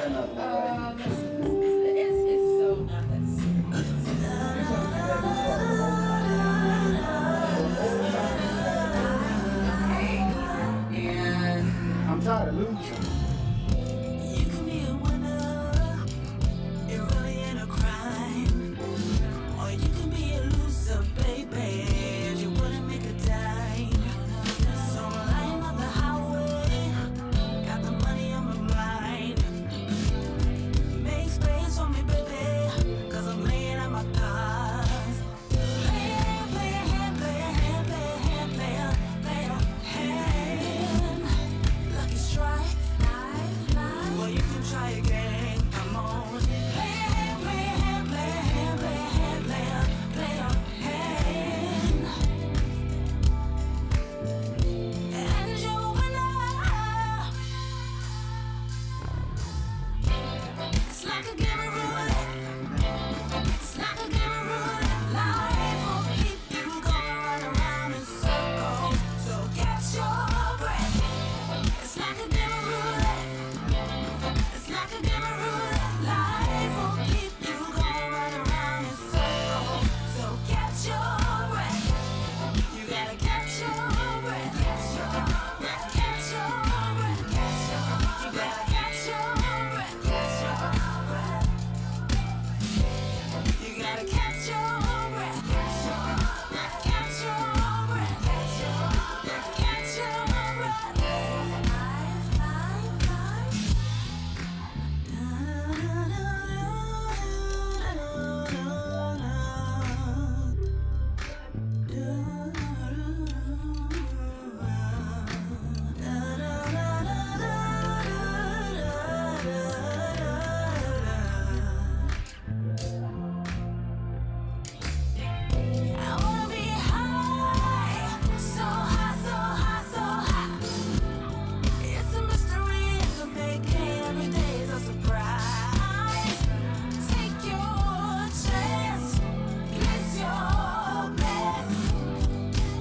It's so not that serious. And I'm tired of losing. You can be a winner, it really ain't a crime. Or you can be a loser, baby, you wouldn't make a dime. So I'm lying on the highway, got the money on my mind. Make space for me, baby, cause I'm laying out my cards. Play a hand, play a hand, play a hand, play a hand, play a hand. Lucky strike, well you can try again, come on. Play a hand, play a hand, play a hand, play a hand, play a hand. And you're a winner. It's like a game of roulette. It's like a game of roulette. Life will keep you going round and round in circles. So catch your breath. It's like a game of roulette. It's like a game of roulette. Life will keep you going round and round in circles. So catch your breath. You gotta catch your breath. Catch your breath. Catch your breath. Catch your breath. You gotta catch your breath. Catch your breath. You gotta catch your breath. Catch your breath. Catch your breath. Catch your breath. Catch your breath. I wanna be high, so high, so high, so high. It's a mystery to make every day's a surprise. Take your chance, place your bets.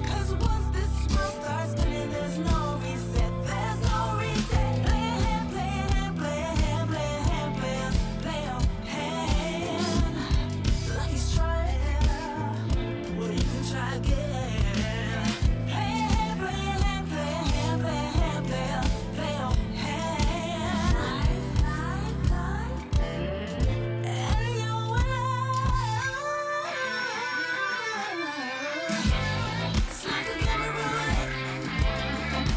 'Cause once this world starts spinning, there's no reset, there's no reset. Play a hand, play a hand, play a hand, play a hand, play a, play a hand. Lucky strike, well you can try again. Play a hand, play a hand, play a hand, play a hand, play a, play a hand. And you're a winner. It's like a game of roulette.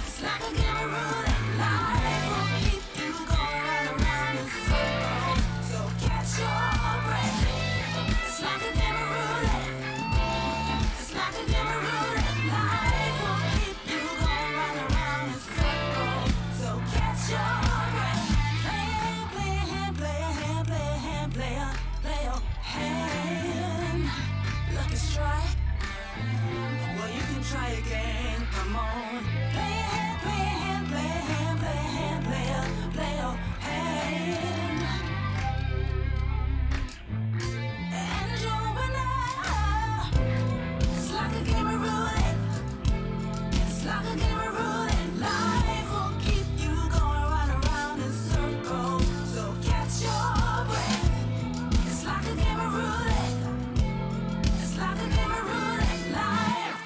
It's like a game of roulette. Life will keep you going round and round in circles. So catch your breath. It's like a game of roulette. It's like a game of roulette. Life will keep you going round and round in circles. So catch your breath. Play a hand, play a hand, play a hand, play a hand, play a, play a hand. Lucky strike. Well, you can try again. Come on. Play a hand, play a hand, play a hand, play a hand, play a, play a hand. And you're a winner. It's like a game of roulette. It's like a game of roulette. Life will keep you going round and round in circles. So catch your breath. It's like a game of roulette. It's like a game of roulette. Life.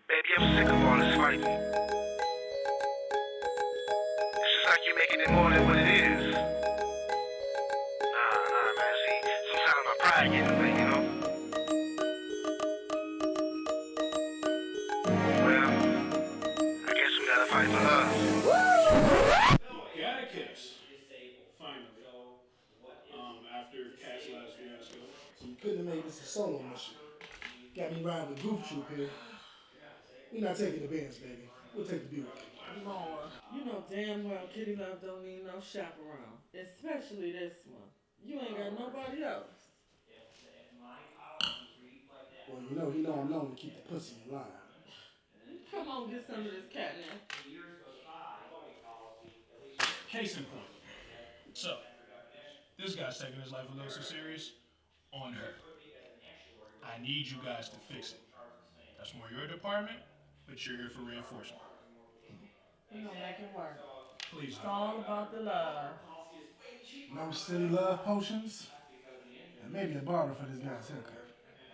Baby, I'm sick of all this fighting. It's just like you're making it more than what it is. Nah, man, see, sometimes my pride gets in the way, you know? Well, I guess we gotta fight for love. Got a case. Finally. After KALIAS fiasco. So you couldn't have made this a solo mission. Got me riding the goof troop here. We're not taking the Benz, baby. We'll take the Buick. Lord, you know damn well Kitty Love don't need no chaperone, especially this one. You ain't got nobody else. Well, you know I'm known to keep the pussy in line. Come on, get some of this catnip. Case in point. So, this guy's taking his life a little too serious on her. I need you guys to fix it. That's more your department, but you're here for reinforcement. We gonna make it work. Please. It's all about the love. No silly love potions? And maybe a barber for this guy's haircut.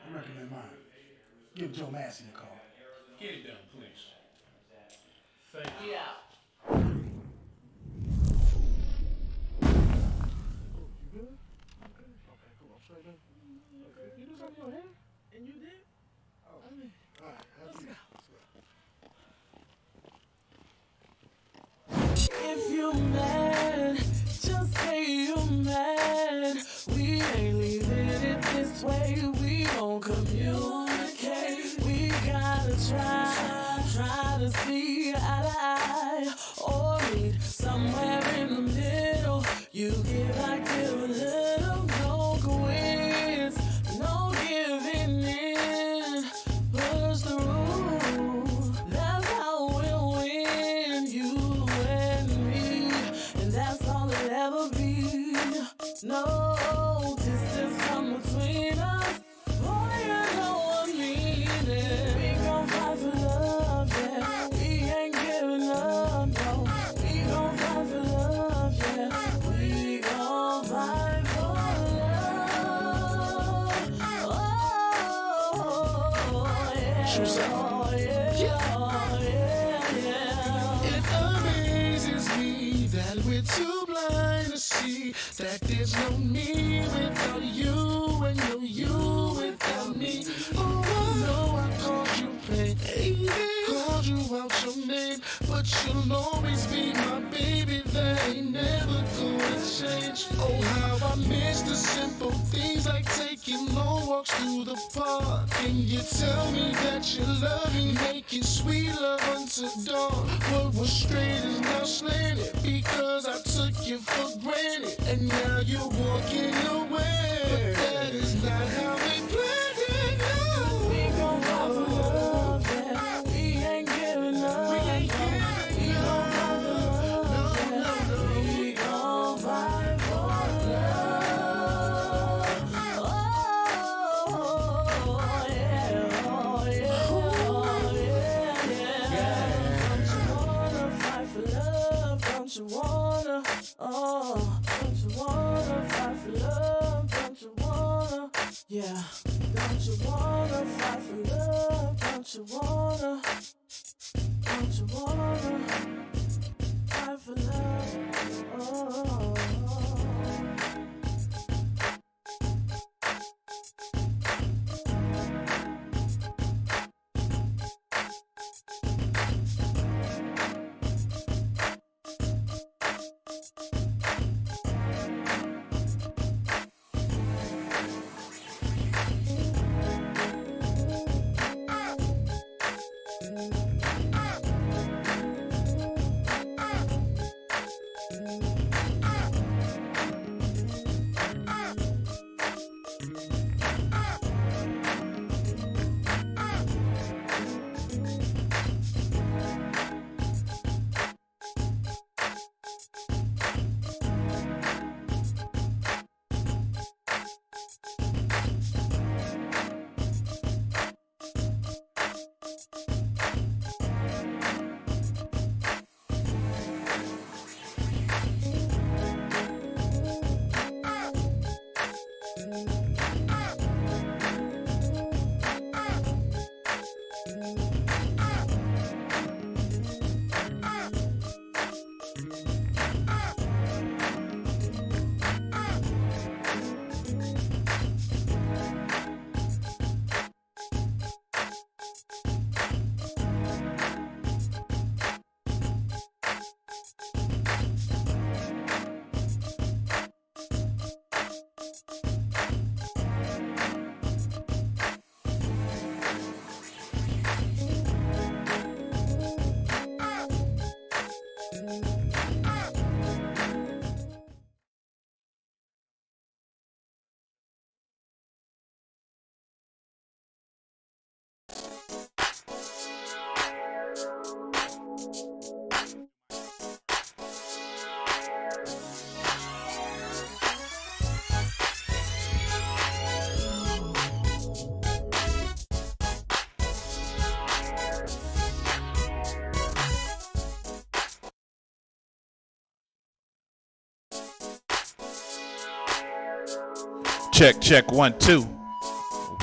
I recommend mine. Give Joe Massey a call. Get it done, please. Thank you. Yeah. You good? Okay. Okay, cool. I'm straight up. Okay. You do something to your hair? And you did? Oh. All right. Let's go. If you mad, just say you mad. We ain't leaving it this way. We gon' communicate. We gotta try to see eye to eye, or meet somewhere in the middle. You give, I give a little. No quiz, no giving in. Push the rule. That's how we'll win. You and me, and that's all it'll ever be. No distance come between us. Boy, you know what I mean. We gon' fight for love, yeah. We ain't giving up, no. We gon' fight for love, yeah. We gon' fight for love. Oh, yeah. Oh, yeah. It amazes me that we're too blind to see that there's no me without you and no you without me. Oh, I know I called you baby, called you out your name, but you'll always be my baby. That ain't never gonna change. Oh, how I miss the simple things like taking long walks through the park. Can you tell me that you love me, making sweet love until dawn? What was straight is now slanted because I took you for granted, and now you're walking away. But that is not how we planned it. No. We gon' fight for love, yeah. We ain't giving up. We ain't giving We gon' up. fight for love, yeah. We gon' fight for love. Oh, yeah, oh, yeah, oh, yeah, yeah. Don't you wanna fight for love? Don't you wanna? Oh, don't you wanna fight for love? Don't you wanna? Yeah. Don't you wanna fight for love? Don't you wanna? Don't you wanna fight for love? Oh. Check, check, 1, 2.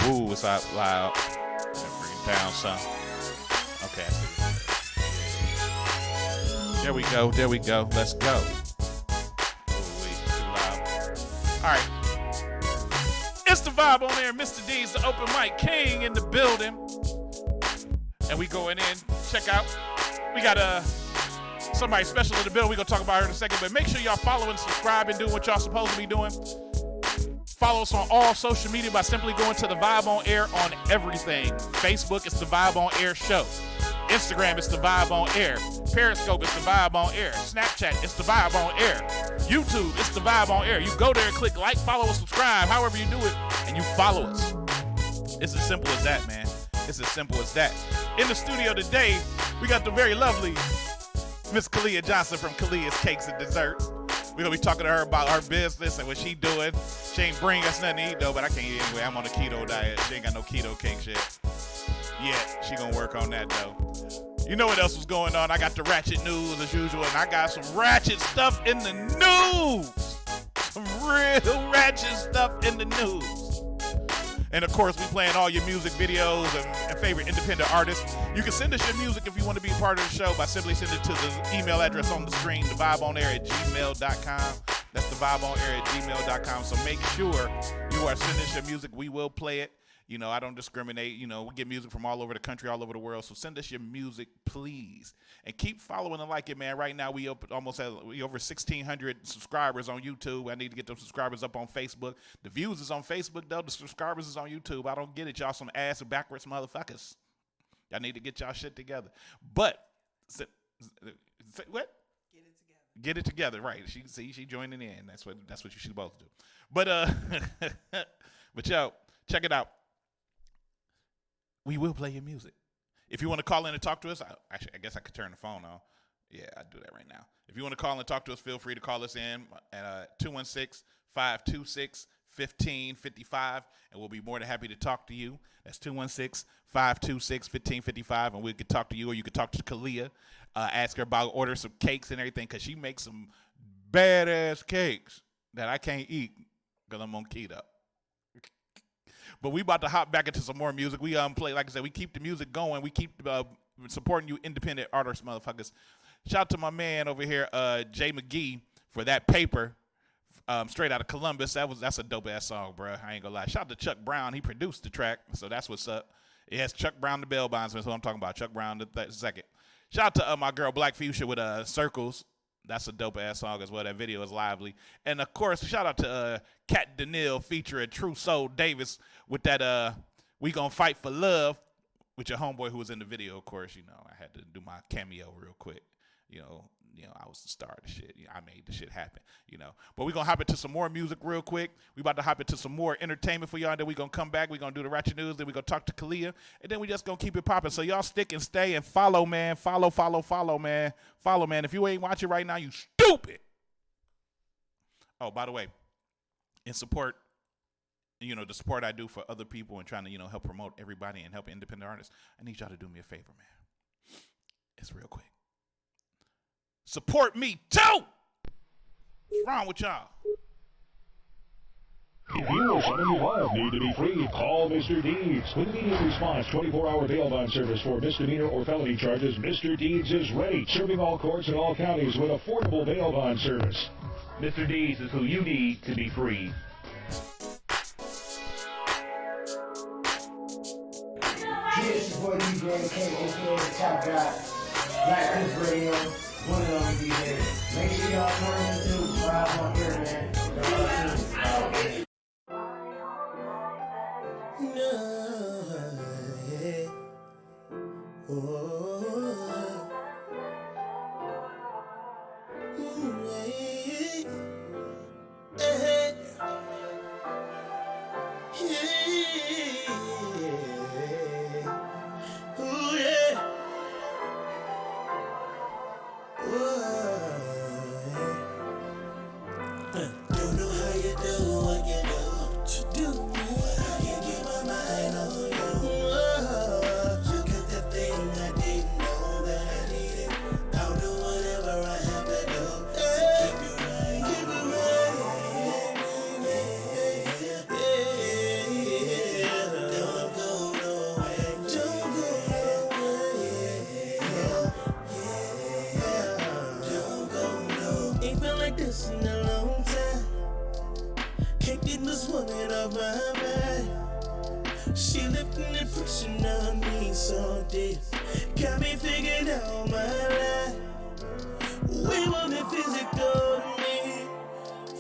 Ooh, it's out loud. Bring it down some. Okay, I see what There we go, there we go. Let's go. Ooh, too loud. All right. It's the vibe on there. Mr. D's, the open mic king in the building. And we going in. Check out. We got somebody special in the building. We're going to talk about her in a second. But make sure y'all follow and subscribe and do what y'all supposed to be doing. Follow us on all social media by simply going to The Vibe on Air on everything. Facebook, it's The Vibe on Air Show. Instagram, it's The Vibe on Air. Periscope, it's The Vibe on Air. Snapchat, it's The Vibe on Air. YouTube, it's The Vibe on Air. You go there and click like, follow, or subscribe, however you do it, and you follow us. It's as simple as that, man. It's as simple as that. In the studio today, we got the very lovely Miss Kalia Johnson from KALIA'S Cakes and Desserts. We're going to be talking to her about her business and what she doing. She ain't bring us nothing to eat, though, but I can't eat anyway. I'm on a keto diet. She ain't got no keto cake shit. Yeah, she going to work on that, though. You know what else was going on? I got the ratchet news, as usual, and I got some ratchet stuff in the news. Some real ratchet stuff in the news. And, of course, we playing all your music videos and favorite independent artists. You can send us your music if you want to be a part of the show by simply sending it to the email address on the screen, thevibeonair@gmail.com. That's thevibeonair@gmail.com. So make sure you are sending us your music. We will play it. You know, I don't discriminate. You know, we get music from all over the country, all over the world. So send us your music, please. And keep following and liking, man. Right now, we over 1,600 subscribers on YouTube. I need to get those subscribers up on Facebook. The views is on Facebook, though. The subscribers is on YouTube. I don't get it. Y'all some ass and backwards motherfuckers. Y'all need to get y'all shit together. But, what? Get it together, right. She joining in. That's what you should both do. But, but yo, check it out. We will play your music. If you want to call in and talk to us, I guess I could turn the phone on. Yeah, I'll do that right now. If you want to call and talk to us, feel free to call us in at 216-526-1555, and we'll be more than happy to talk to you. That's 216-526-1555, and we could talk to you, or you could talk to Kalia, ask her about order some cakes and everything, because she makes some badass cakes that I can't eat because I'm on keto. But we about to hop back into some more music. We play, like I said, we keep the music going. We keep supporting you independent artists, motherfuckers. Shout out to my man over here, Jay McGee, for that paper, straight out of Columbus. That's a dope ass song, bro. I ain't gonna lie. Shout out to Chuck Brown. He produced the track, so that's what's up. It has Chuck Brown, the bell bondsman. That's what I'm talking about. Chuck Brown, the second. Shout out to my girl Black Fuchsia with Circles. That's a dope ass song as well. That video is lively. And of course, shout out to Kat Danielle featuring True Soul Davis with that We Gonna Fight for Love with your homeboy who was in the video, of course. You know, I had to do my cameo real quick. You know, I was the star of the shit. I made the shit happen, you know. But we're going to hop into some more music real quick. We about to hop into some more entertainment for y'all. And then we're going to come back. We're going to do the Ratchet News. Then we're going to talk to Kalia. And then we just going to keep it popping. So y'all stick and stay and follow, man. Follow, man. Follow, man. If you ain't watching right now, you stupid. Oh, by the way, in support, you know, the support I do for other people and trying to, you know, help promote everybody and help independent artists, I need y'all to do me a favor, man. It's real quick. Support me too. What's wrong with y'all? If you or someone you love need to be free, call Mr. Deeds. With immediate response, 24-hour bail bond service for misdemeanor or felony charges, Mr. Deeds is ready, serving all courts in all counties with affordable bail bond service. Mr. Deeds is who you need to be free. It's your boy DJ K, aka the Top Guy. Black Cliff Radio, one of them be there. Make sure y'all turn into Vibe on Air, man. so deep. Got me figured out my life. We want it physical to me.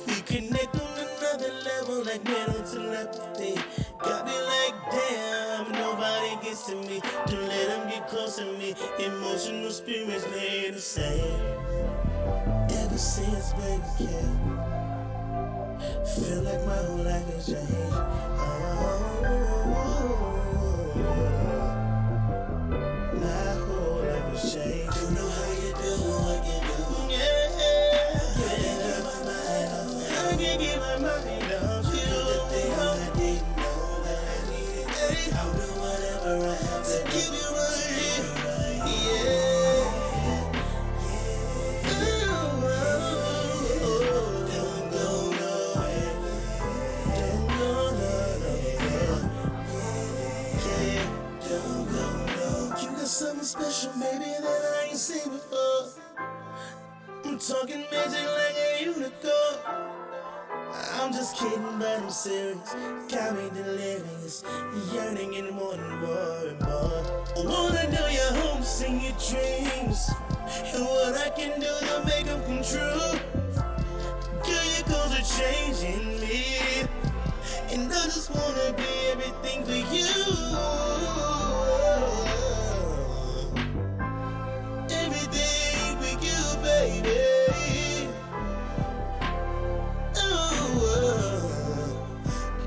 We connect on another level like mental telepathy. Got me like damn, nobody gets to me. Don't let them get close to me. Emotional spirits lay the same. Ever since baby came, feel like my whole life has changed. My whole life has changed. Don't know how you do what you do. Yeah, I can't get my mind off you. The thing I didn't know that I needed. I'll do whatever I have to keep you right here. Yeah. Don't go nowhere. Don't go nowhere. Yeah, don't go nowhere. You got something special, baby, that I ain't seen before. I'm talking magic like a unicorn. I'm just kidding, but I'm serious. Got me delirious, yearning and wanting more and more. I wanna know your hopes and your dreams, and what I can do to make them come true. Girl, your goals are changing me, and I just wanna be everything for you. Everything for you, baby.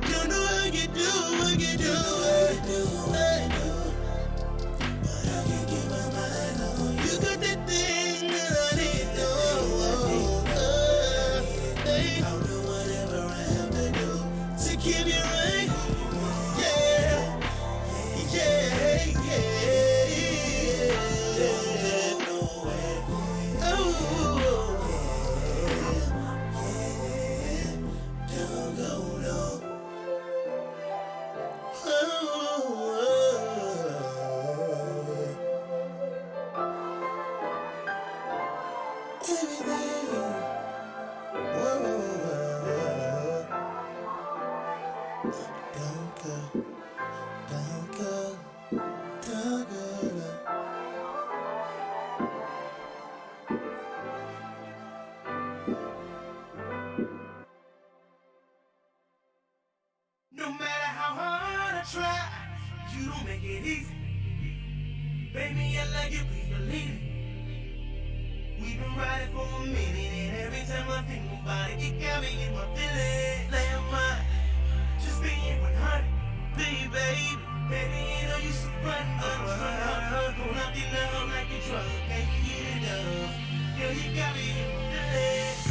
Don't know how you do what you do. But I can't get my mind on you. You got that thing that I need. I'll do whatever I have to do to keep you right. Yeah, yeah, yeah. Don't go nowhere. Oh. Don't go no. Everything. Don't go. Don't go. Don't go. No matter how hard I try, you don't make it easy. Baby, I love you, please believe it. We've been riding for a minute, and every time I think about it, it got me in my feelings. Laying my, just being 100, baby. Baby, you know you so fun, I'm going up your love like a drug, can't get enough. Girl, you got me in my feelings.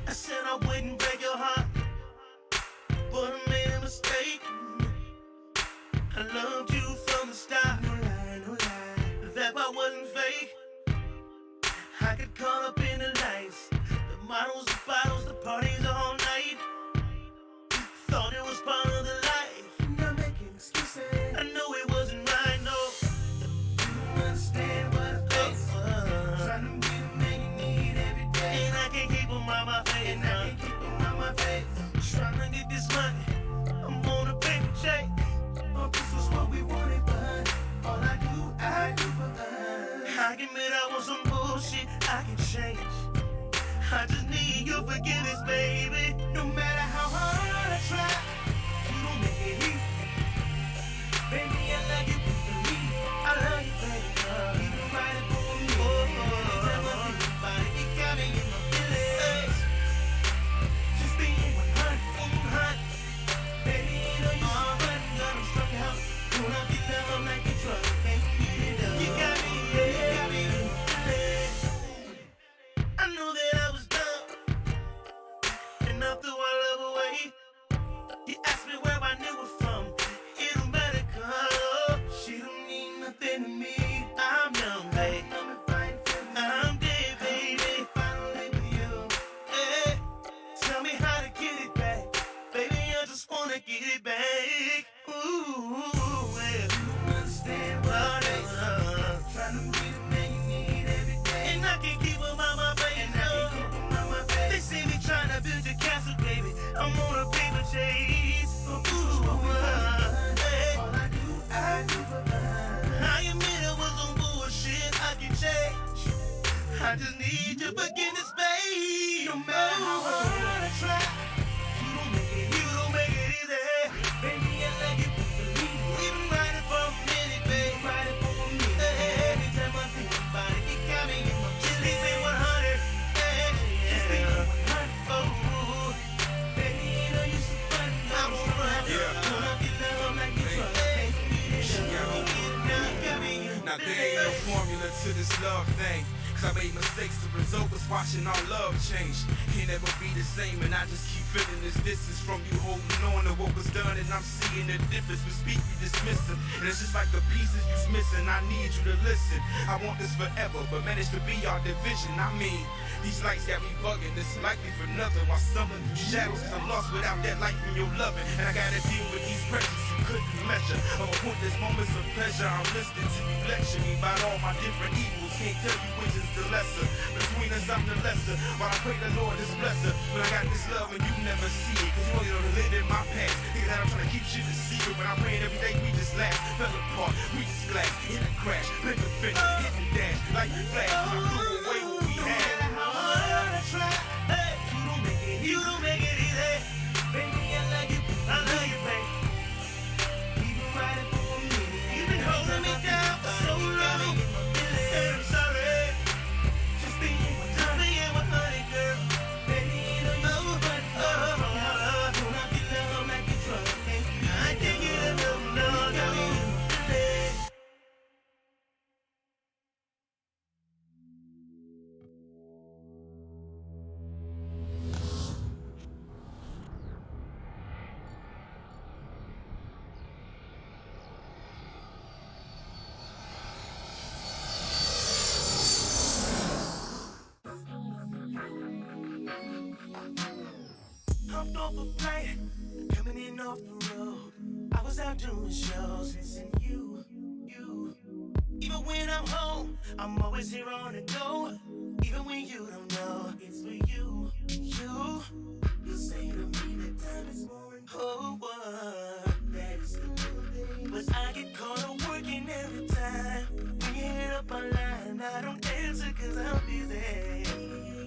I said I wouldn't break your heart, but I made a mistake. I loved you from the start. No lie, no lie. That part wasn't fake. I got caught up in the lights, the models, the bottles, the parties all night. Thought it was part of the life. Not making excuses. I know it wasn't right, no. You don't understand what I face. Trying to be the man you need every day, and I can't keep them on my face. And I can't keep them on my face. Trying to get this money, I'm on a paper check. Oh, this was what we wanted, but all I do for us. I can admit I want some bullshit, I can change. I just need your forgiveness, baby. No matter how hard I try, you don't make it easy. Baby, I love you, please believe. I love you, baby. You've been riding for me. Anytime I think about it, it got me in my feelings. Just being 100. Baby, you know you so fun, got me struck out. Going up your love like a drug, can't get it up. You got me, yeah, you got me in my feelings. I know that I was dumb, and I I just need your forgiveness, babe. No matter how hard I try, you don't make it easy. Baby, I like it, we've been riding for a minute, babe. Anytime I think about it, it got me in my feelings. They say 100, just say 100. Oh, baby, you know you so funny. I won't run. When I get love, I'm like you try. Now there ain't no formula to this love thing, cause I made mistakes, the result was watching our love change. Can't ever be the same, and I just keep feeling this distance from you, holding on to what was done. And I'm seeing the difference, we speak, we dismiss them, and it's just like the pieces you's missing. I need you to listen, I want this forever, but managed to be our division. I mean, these lights got me bugging, it's likely for nothing. While stumbling through shadows, cause I'm lost without that light from your loving. And I gotta deal with these pressures you couldn't measure. Of a pointless moments of pleasure, I'm listening to you lecture me about all my different evils. Can't tell you which is the lesser. Between us, I'm the lesser. While I pray the Lord is bless her. But I got this love and you never see it, cause you only don't live in my past. Nigga that I'm trying to keep shit a secret, but I'm praying every day we just last. Fell apart, we just glass, in a crash, bent the fender, hit the dash, like flash. I threw away what we had. You don't make it easy. Baby, I love you, babe. We've been riding for a minute. You've been holding me down for so long. And I'm sorry. Just being 100, girl. Baby, you know you're so funny. Don't I feel love like a drug? I can't get enough, no, got me in my feelings. Hopped off a flight, coming in off the road. I was out doing shows, missing you. Even when I'm home, I'm always here on the go. Even when you don't know, it's for you. You say to me that time is more important. That is the little thing. But I get caught up working every time. When you hit up my line, I don't answer cause I'm busy.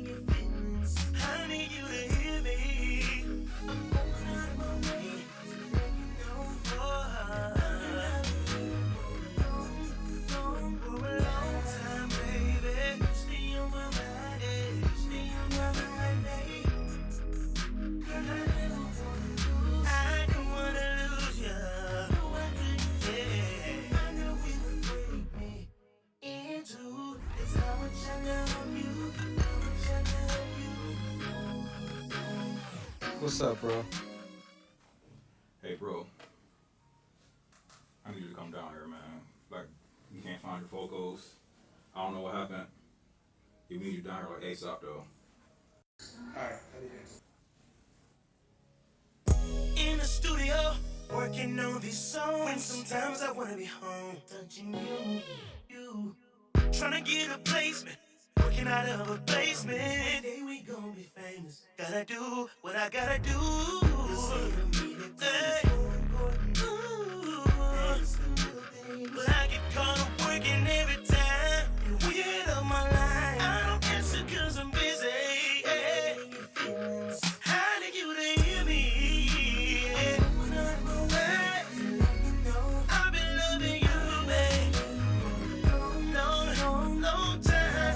Your feelings, I need you to hear me. I'm going out of my way to let you know. For a long time, baby. You stay on my mind, you stay on my mind, baby. Girl, I never wanna lose. I don't wanna lose you. No, I couldn't. Yeah, I know we would break me into. It's how much I love you. How much I love you. What's up, bro? Hey, bro. I need you to come down here, man. Like, you can't find your photos. I don't know what happened. You need you down here like ASAP, though. Alright, in the studio, working on these songs. When sometimes I wanna be home, touching you. Trying to get a placement, working out of a basement. One day we gon' be famous. Gotta do what I gotta do. Hey. But I get caught up working every time. And when you hit up my line, I don't answer cause I'm busy. Hey. I need you to hear me. Hey. I've been loving you, babe. Long time.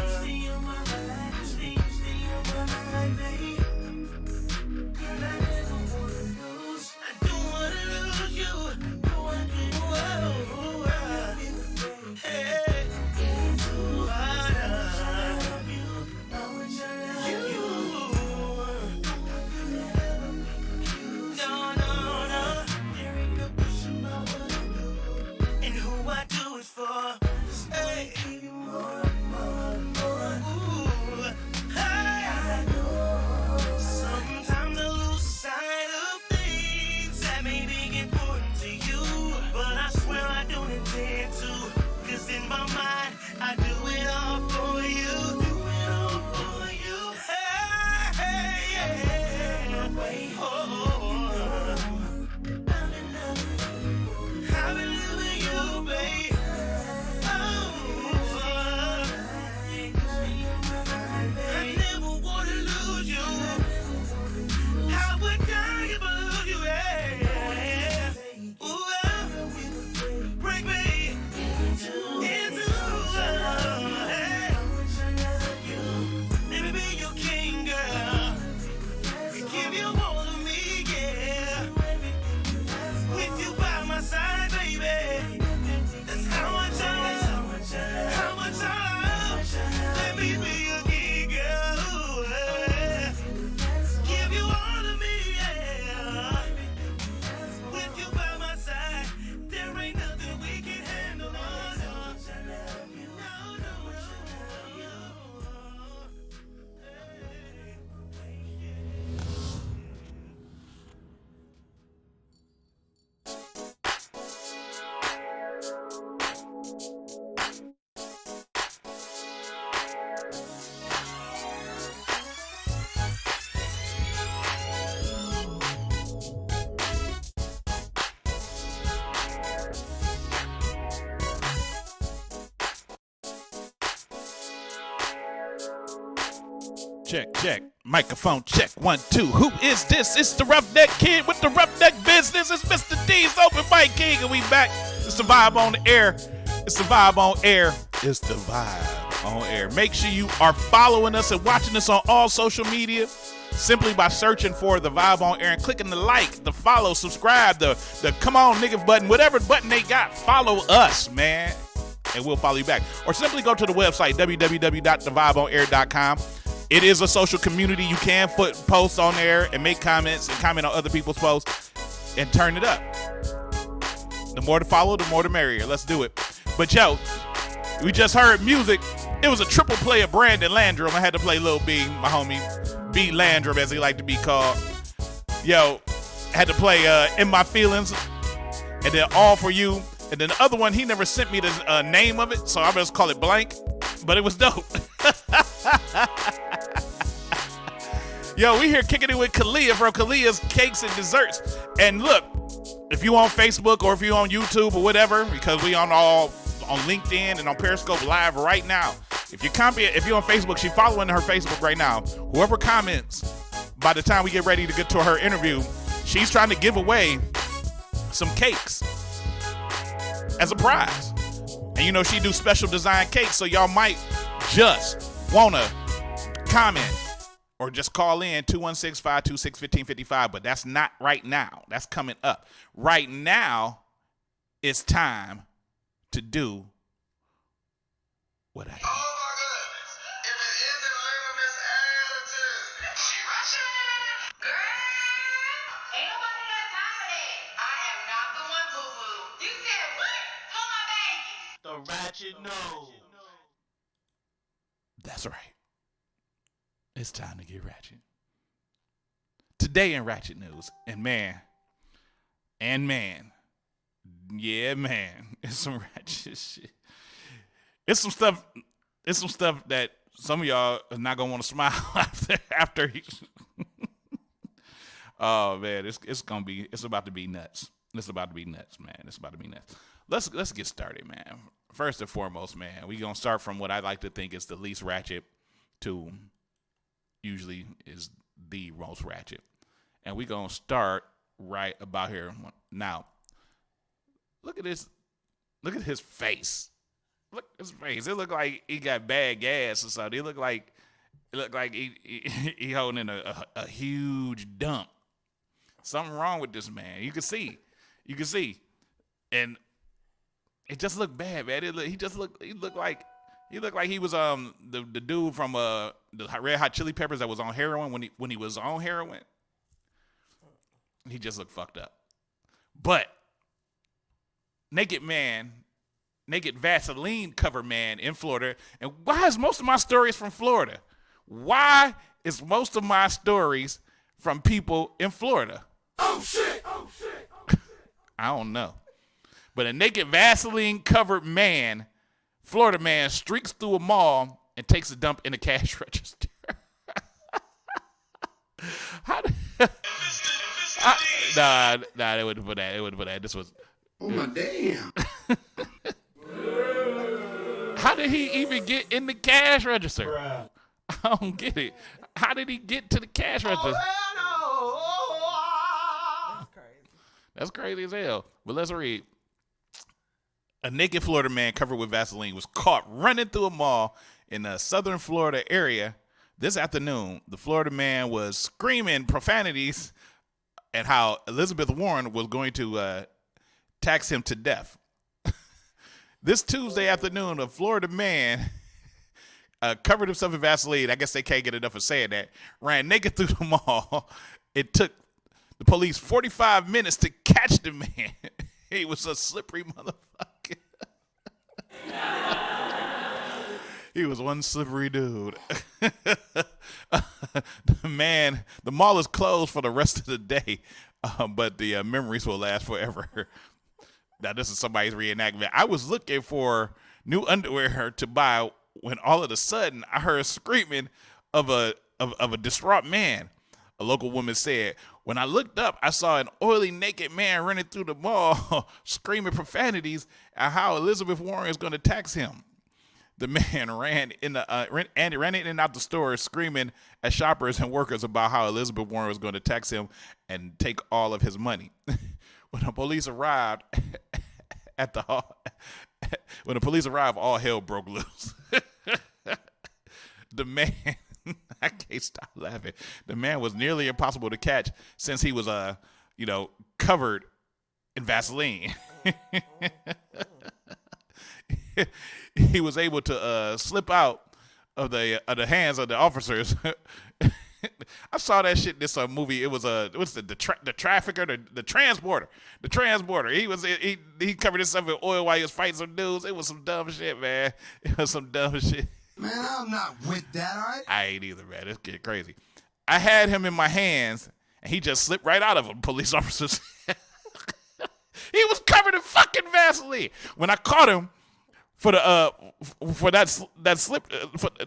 Stay on my mind, stay on my mind, babe. Girl, I never wanna lose. I don't wanna lose you. No, I can't. Whoa. Check. Microphone check. 1, 2. Who is this? It's the Roughneck Kid with the Roughneck Business. It's Mr. D's Open Mic King, and we back. It's the vibe on the air. It's the vibe on air. It's the vibe on air. Make sure you are following us and watching us on all social media simply by searching for the vibe on air and clicking the like, the follow, subscribe, the come on nigga button, whatever button they got. Follow us, man, and we'll follow you back. Or simply go to the website, www.thevibeonair.com. It is a social community. You can put posts on there and make comments and comment on other people's posts and turn it up. The more to follow, the more the merrier. Let's do it. But yo, we just heard music. It was a triple play of Brandon Landrum. I had to play Lil B, my homie, B Landrum as he like to be called. Yo, had to play In My Feelings and then All For You. And then the other one, he never sent me the name of it, so I just call it blank. But it was dope. Yo, we here kicking it with Kalia from KALIA'S Cakes and Desserts. And look, if you on Facebook or if you on YouTube or whatever, because we on LinkedIn and on Periscope live right now. If you're on Facebook, she's following her Facebook right now. Whoever comments, by the time we get ready to get to her interview, she's trying to give away some cakes as a prize. And you know she do special design cakes, so y'all might just wanna comment or just call in 216-526-1555, but that's not right now. That's coming up. Right now, it's time to do what I do. Oh my goodness. If it isn't Little Miss Attitude. She rushing. Girl, ain't nobody got time for that. I am not the one, boo-boo. You said what? Hold my baby. The ratchet nose. That's right. It's time to get ratchet. Today in Ratchet News, and man, yeah, man, it's some ratchet shit. It's some stuff that some of y'all are not gonna want to smile after. Oh man, it's about to be nuts. It's about to be nuts, man. It's about to be nuts. Let's get started, man. First and foremost, man, we gonna start from what I like to think is the least ratchet to usually is the most ratchet. And we gonna start right about here. Now, look at this. Look at his face. Look at his face. It look like he got bad gas or something. It look like he holding in a huge dump. Something wrong with this man. You can see. And it just looked bad, man. He looked like he was the dude from the Red Hot Chili Peppers that was on heroin when he was on heroin. He just looked fucked up. But naked Vaseline cover man in Florida. And why is most of my stories from Florida? Why is most of my stories from people in Florida? Oh shit. I don't know. But a naked Vaseline covered man, Florida man, streaks through a mall and takes a dump in a cash register. How did, nah, they wouldn't put that. This was. Oh my damn. How did he even get in the cash register? Bruh. I don't get it. How did he get to the cash register? That's crazy as hell. But let's read. A naked Florida man covered with Vaseline was caught running through a mall in the southern Florida area this afternoon. The Florida man was screaming profanities at how Elizabeth Warren was going to tax him to death. This Tuesday afternoon, a Florida man covered himself in Vaseline. I guess they can't get enough of saying that. Ran naked through the mall. It took the police 45 minutes to catch the man. He was a slippery motherfucker. He was one slippery dude. The mall is closed for the rest of the day, but the memories will last forever. Now, this is somebody's reenactment. I was looking for new underwear to buy when all of a sudden I heard screaming of a distraught man. A local woman said, when I looked up, I saw an oily, naked man running through the mall screaming profanities at how Elizabeth Warren is going to tax him. The man ran in and out the store screaming at shoppers and workers about how Elizabeth Warren was going to tax him and take all of his money. When the police arrived all hell broke loose. The man, I can't stop laughing. The man was nearly impossible to catch since he was covered in Vaseline. He was able to slip out of the hands of the officers. I saw that shit in this movie. It was what's the trafficker, the transporter. The transporter. He covered himself in oil while he was fighting some dudes. It was some dumb shit, man. It was some dumb shit. Man, I'm not with that, all right? I ain't either, man. It's getting crazy. I had him in my hands, and he just slipped right out of them, police officers. He was covered in fucking Vaseline. When I caught him for that slip,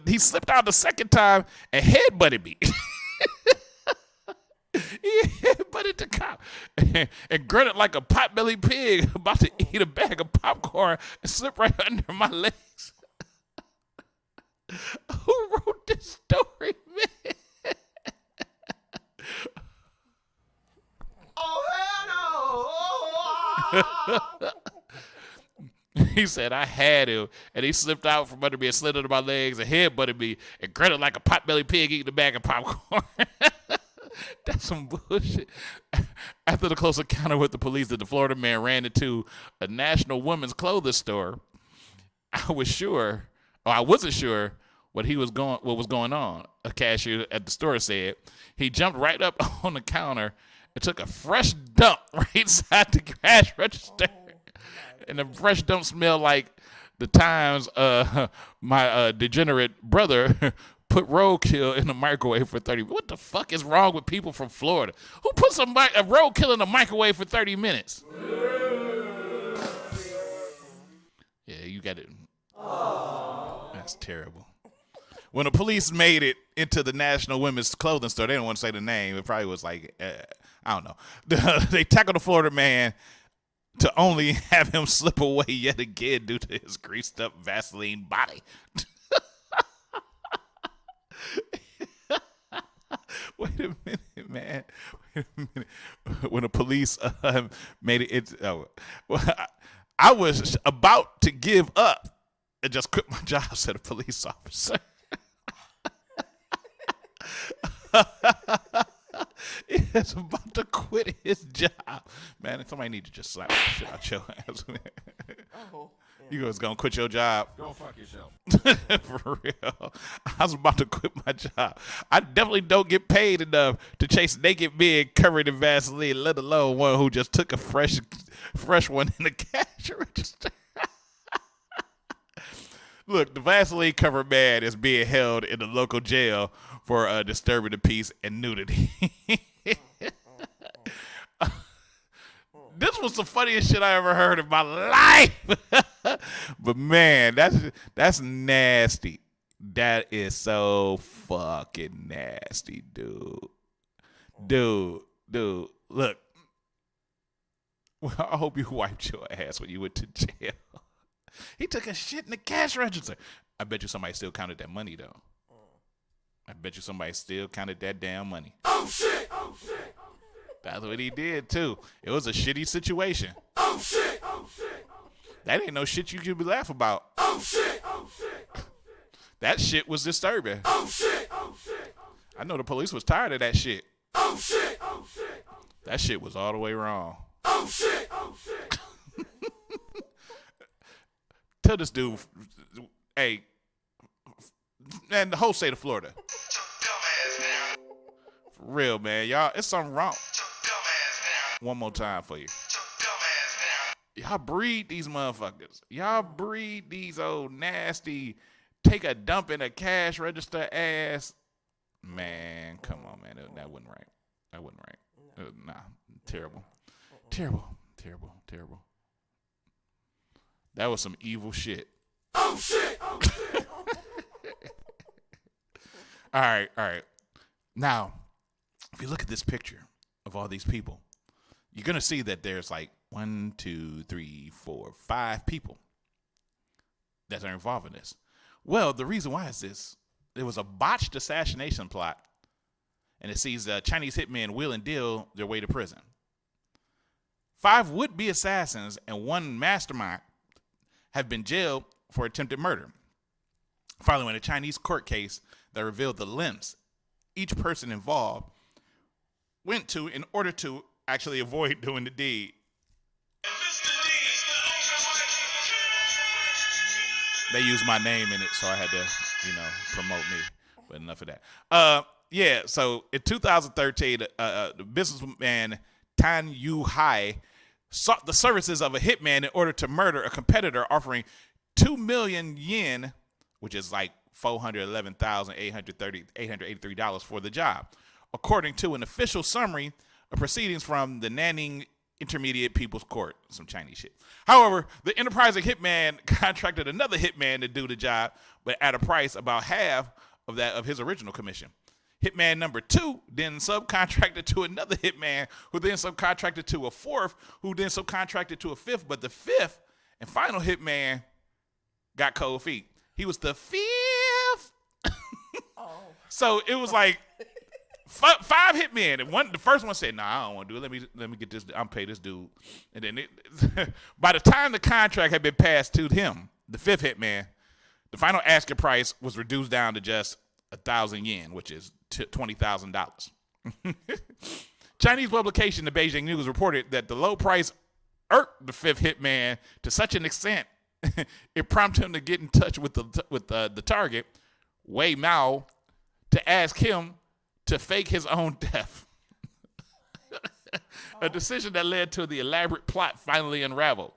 he slipped out the second time and headbutted me. He headbutted the cop and grunted like a pot-bellied pig about to eat a bag of popcorn and slip right under my legs. Who wrote this story, man? Oh, hell no! He said, I had him, and he slipped out from under me and slid under my legs and headbutted me and grunted like a pot-bellied pig eating a bag of popcorn. That's some bullshit. After the close encounter with the police, the Florida man ran into a national women's clothing store. I wasn't sure what was going on. A cashier at the store said he jumped right up on the counter and took a fresh dump right inside the cash register. And the fresh dump smelled like the times my degenerate brother put roadkill in the microwave for 30 minutes. What the fuck is wrong with people from Florida? Who puts a roadkill in the microwave for 30 minutes? Yeah, you got it. That's terrible. When the police made it into the National Women's Clothing Store, they didn't want to say the name. It probably was like, I don't know. They tackled the Florida man to only have him slip away yet again due to his greased up Vaseline body. Wait a minute, man. Wait a minute. When the police made it, I was about to give up and just quit my job, said a police officer. He was about to quit his job. Man, somebody need to just slap the shit out your ass. You guys gonna quit your job? Go fuck yourself. For real. I was about to quit my job. I definitely don't get paid enough to chase naked men covered in Vaseline, let alone one who just took a fresh one in the cash register. Look, the Vaseline covered man is being held in the local jail for disturbing the peace and nudity. This was the funniest shit I ever heard in my life. But man, that's nasty. That is so fucking nasty, dude. Dude, look. Well, I hope you wiped your ass when you went to jail. He took a shit in the cash register. I bet you somebody still counted that money, though. I bet you somebody still counted that damn money. Oh, shit! That's what he did, too. It was a shitty situation. Oh, shit! That ain't no shit you could be laughing about. Oh, shit! That shit was disturbing. Oh, shit! I know the police was tired of that shit. Oh, shit! That shit was all the way wrong. Oh, shit! Tell this dude, hey, man, the whole state of Florida. For real, man. Y'all, it's something wrong. One more time for you. Y'all breed these motherfuckers. Y'all breed these old nasty, take a dump in a cash register ass. Man, come on, man. That wasn't right. That wasn't right. Nah, terrible. That was some evil shit. Oh, shit! All right. Now, if you look at this picture of all these people, you're going to see that there's like 1, 2, 3, 4, 5 people that are involved in this. Well, the reason why is this. There was a botched assassination plot, and it sees Chinese hitmen wheel and deal their way to prison. 5 would-be assassins and 1 mastermind have been jailed for attempted murder, following a Chinese court case that revealed the lengths each person involved went to in order to actually avoid doing the deed. They used my name in it, so I had to, promote me. But enough of that. So in 2013, the businessman Tan Yu Hai sought the services of a hitman in order to murder a competitor, offering 2 million yen, which is like $411,883 for the job, according to an official summary of proceedings from the Nanning Intermediate People's Court. Some Chinese shit. However, the enterprising hitman contracted another hitman to do the job, but at a price about half of that of his original commission. Hitman number 2 then subcontracted to another hitman, who then subcontracted to a 4th, who then subcontracted to a 5th, but the 5th and final hitman got cold feet. He was the 5th. So it was like 5 hitmen, and the first one said, "Nah, I don't want to do it. Let me get this. I'm pay this dude." And then by the time the contract had been passed to him, the 5th hitman, the final asking price was reduced down to just 1,000 yen, which is $20,000. Chinese publication, the Beijing News, reported that the low price irked the 5th hitman to such an extent it prompted him to get in touch with the target, Wei Mao, to ask him to fake his own death. A decision that led to the elaborate plot finally unraveled.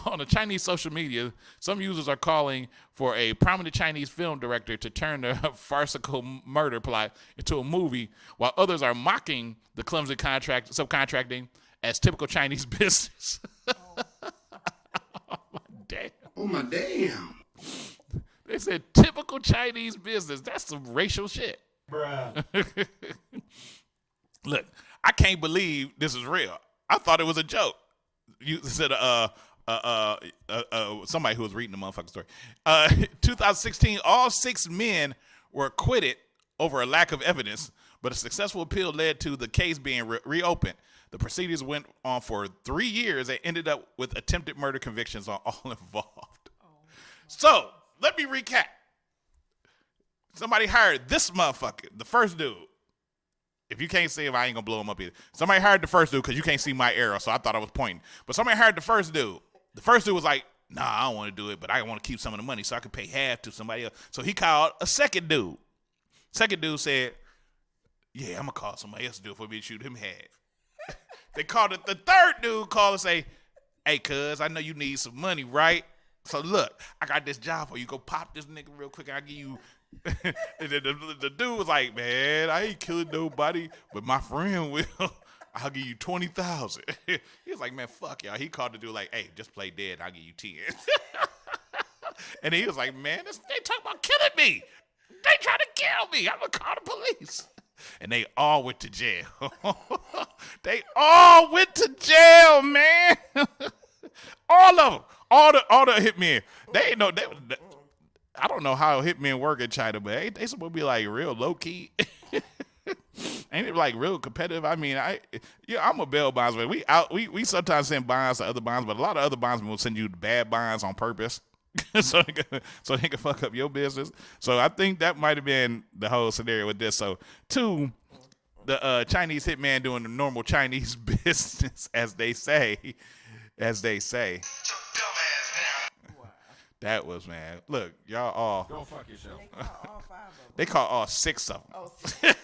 On the Chinese social media, some users are calling for a prominent Chinese film director to turn the farcical murder plot into a movie, while others are mocking the clumsy subcontracting as typical Chinese business. Damn. Oh my damn. They said typical Chinese business. That's some racial shit. Bruh. Look, I can't believe this is real. I thought it was a joke. You said somebody who was reading the motherfucking story. 2016, all 6 men were acquitted over a lack of evidence, but a successful appeal led to the case being reopened. The proceedings went on for 3 years and ended up with attempted murder convictions on all involved. So, let me recap. Somebody hired this motherfucker, the first dude. If you can't see him, I ain't gonna blow him up either. Somebody hired the first dude because you can't see my arrow, so I thought I was pointing. But somebody hired the first dude. The first dude was like, "Nah, I don't want to do it, but I want to keep some of the money so I can pay half to somebody else." So he called a second dude. Second dude said, "Yeah, I'm gonna call somebody else to do it for me to shoot him half." They called it. The third dude called and say, "Hey, cuz, I know you need some money, right? So look, I got this job for you. Go pop this nigga real quick. I'll give you." And then the dude was like, "Man, I ain't killing nobody, but my friend will. I'll give you 20,000." He was like, "Man, fuck y'all." He called the dude like, "Hey, just play dead. I'll give you 10." And he was like, "Man, they talking about killing me. They trying to kill me. I'm gonna call the police." And they all went to jail. They all went to jail, man. All of them. All the hitmen. They ain't know. I don't know how hitmen work in China, but they supposed to be like real low key. Ain't it like real competitive? I mean, I'm a bail bondsman. We sometimes send bonds to other bonds, but a lot of other bondsmen will send you bad bonds on purpose, so they can fuck up your business. So I think that might have been the whole scenario with this. So 2, the Chinese hitman doing the normal Chinese business, as they say. That was, man. Look, y'all all. Go fuck yourself. They caught all 6 of them.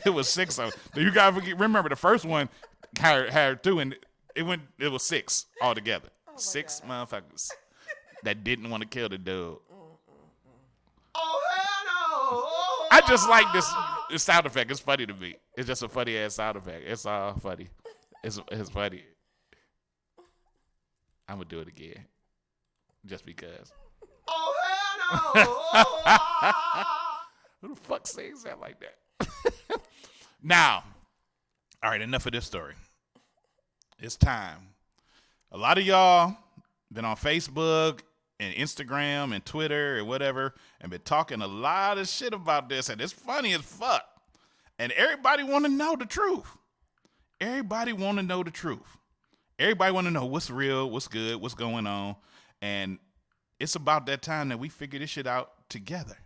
It was 6 of them. You gotta remember the first one hired 2, and it was 6 altogether. 6 motherfuckers that didn't want to kill the dude. Oh hell no! I just like this sound effect. It's funny to me. It's just a funny ass sound effect. It's all funny. It's funny. I'm gonna do it again. Just because. Oh hell no! Who the fuck says that like that? Now, all right, enough of this story. It's time. A lot of y'all been on Facebook and Instagram and Twitter and whatever, and been talking a lot of shit about this, and it's funny as fuck. And everybody want to know the truth. Everybody want to know the truth. Everybody want to know what's real, what's good, what's going on. And it's about that time that we figure this shit out together.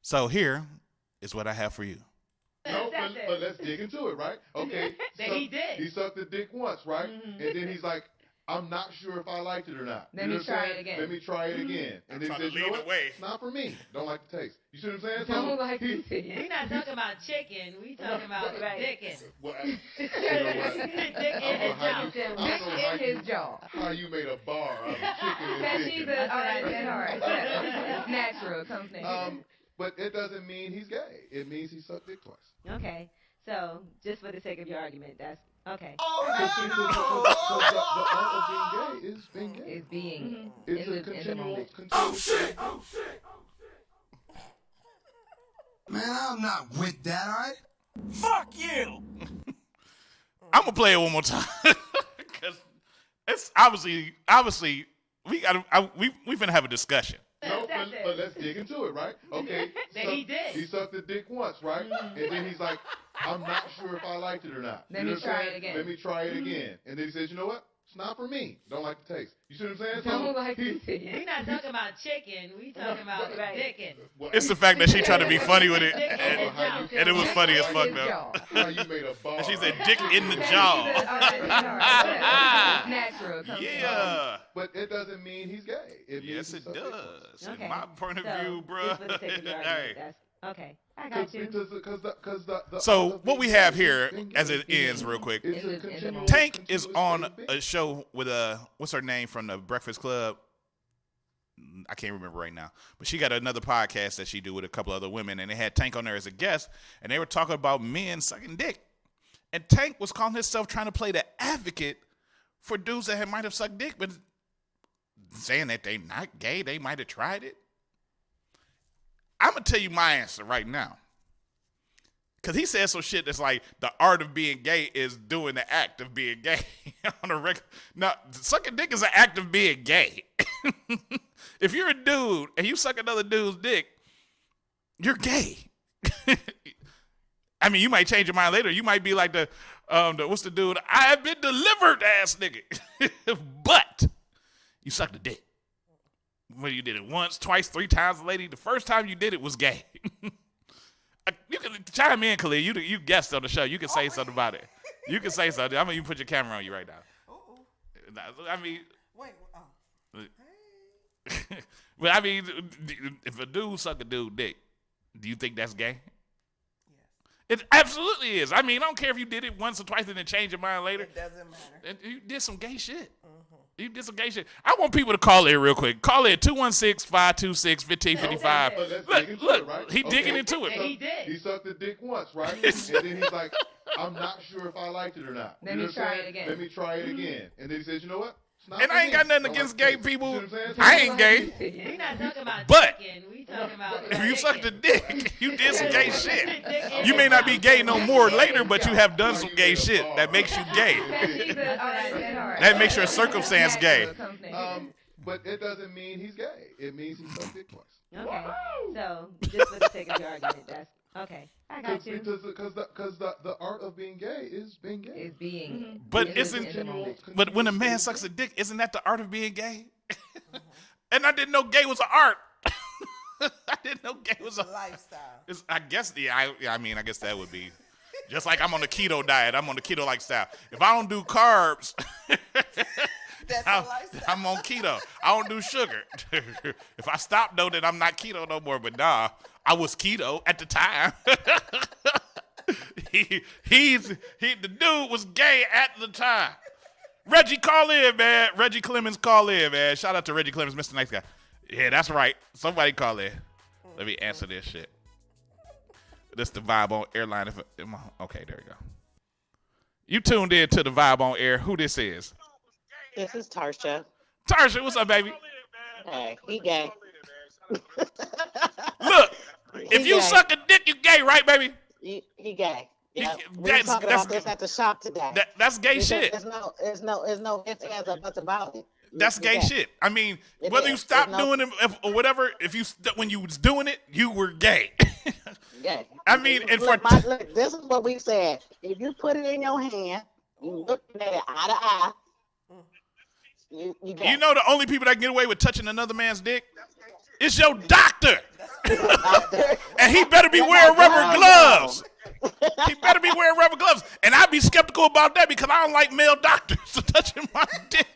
So here is what I have for you. No, but let's dig into it, right? Okay. He did. He sucked the dick once, right? And then he's like, I'm not sure if I liked it or not. Let me try it again. Let me try it again. And then he says, you know what? It's not for me. Don't like the taste. You see what I'm saying? Don't like the taste. We're not talking about chicken. We talking about dickin'. Well, you know what? Dick in his jaw. Dick in his jaw. How you made a bar out of chicken and dick. All right. It's natural. Comes natural. But it doesn't mean he's gay. It means he sucked dick twice. Okay. So, just for the sake of your argument, that's okay. The art of being gay is being gay. It's being. It's a continual. Oh shit! Man, I'm not with that, alright? Fuck you! I'm gonna play it one more time because it's obviously we finna have a discussion. No, but let's dig into it, right? Okay. He did. He sucked the dick once, right? And then he's like, I'm not sure if I liked it or not. Let me try it again. Let me try it again. And then he says, you know what? It's not for me. Don't like the taste. You see what I'm saying? Don't like the taste. We're not talking about chicken. We talking about dickin'. It's the fact that she tried to be funny with it, and it was funny as fuck though. How you made a bar. And she said, "Dick in the jaw." Natural. Yeah. But it doesn't mean he's gay. Yes, it does. Okay. In my point of view, bro. Just for the sake of your argument, that's okay. I got you. So what we have here, as it ends real quick, Tank is on a show with what's her name from the Breakfast Club? I can't remember right now, but she got another podcast that she do with a couple other women, and they had Tank on there as a guest, and they were talking about men sucking dick, and Tank was calling himself trying to play the advocate for dudes that might have sucked dick, but saying that they not gay, they might have tried it. I'm going to tell you my answer right now. Because he said some shit that's like the art of being gay is doing the act of being gay on a record. Now, sucking dick is an act of being gay. If you're a dude and you suck another dude's dick, you're gay. I mean, you might change your mind later. You might be like the what's the dude? I have been delivered ass nigga. But you sucked the dick. When you did it once, twice, 3 times, lady, the first time you did it was gay. You can chime in, Khalid. You guest on the show. You can say something about it. You can say something. I'm gonna even put your camera on you right now. I mean, but I mean, if a dude suck a dude dick, do you think that's gay? Yes. It absolutely is. I mean, I don't care if you did it once or twice and then change your mind later. It doesn't matter. You did some gay shit. You did some gay shit. I want people to call in real quick. Call in 216-526-1555. Look, he digging into it. He did. He sucked the dick once, right? And then he's like, I'm not sure if I liked it or not. Let me try it again. Let me try it again. And then he says, you know what? And I ain't got nothing against gay people. I ain't gay. We're not talking about but chicken. We talking about if you sucked a dick, you did some gay shit. You may not be gay no more later, but you have done some gay shit that makes you gay. That makes your circumstance gay. But it doesn't mean he's gay. It means he sucked dick twice. Okay. So, just for the sake of your argument, that's okay. I got you. Because the art of being gay is being gay. Is being. But but when a man sucks a dick, isn't that the art of being gay? And I didn't know gay was an art. I didn't know gay was a lifestyle. I guess I mean I guess that would be just like I'm on the keto diet. I'm on the keto lifestyle. If I don't do carbs, I'm on keto. I don't do sugar. If I stop though, then I'm not keto no more. But nah, I was keto at the time. The dude was gay at the time. Reggie, call in, man. Reggie Clemens, call in, man. Shout out to Reggie Clemens, Mr. Nice Guy. Yeah, that's right. Somebody call in. Let me answer this shit. This the Vibe on Airline. Okay, there we go. You tuned in to the Vibe on Air. Who this is? This is Tarsha. Tarsha, what's up, baby? Hey, he gay. Look, if you suck a dick, you gay, right, baby? He gay. Yeah, we were talking about this at the shop today. That's gay shit. There's no ifs, ands, or buts about it. that's gay shit. I mean, whether you stop doing it or whatever, when you was doing it, you were gay. Yeah. I mean, and look, this is what we said. If you put it in your hand, you looking at it eye to eye. You know the only people that get away with touching another man's dick is your doctor. And he better be wearing rubber gloves. He better be wearing rubber gloves. And I'd be skeptical about that because I don't like male doctors touching my dick.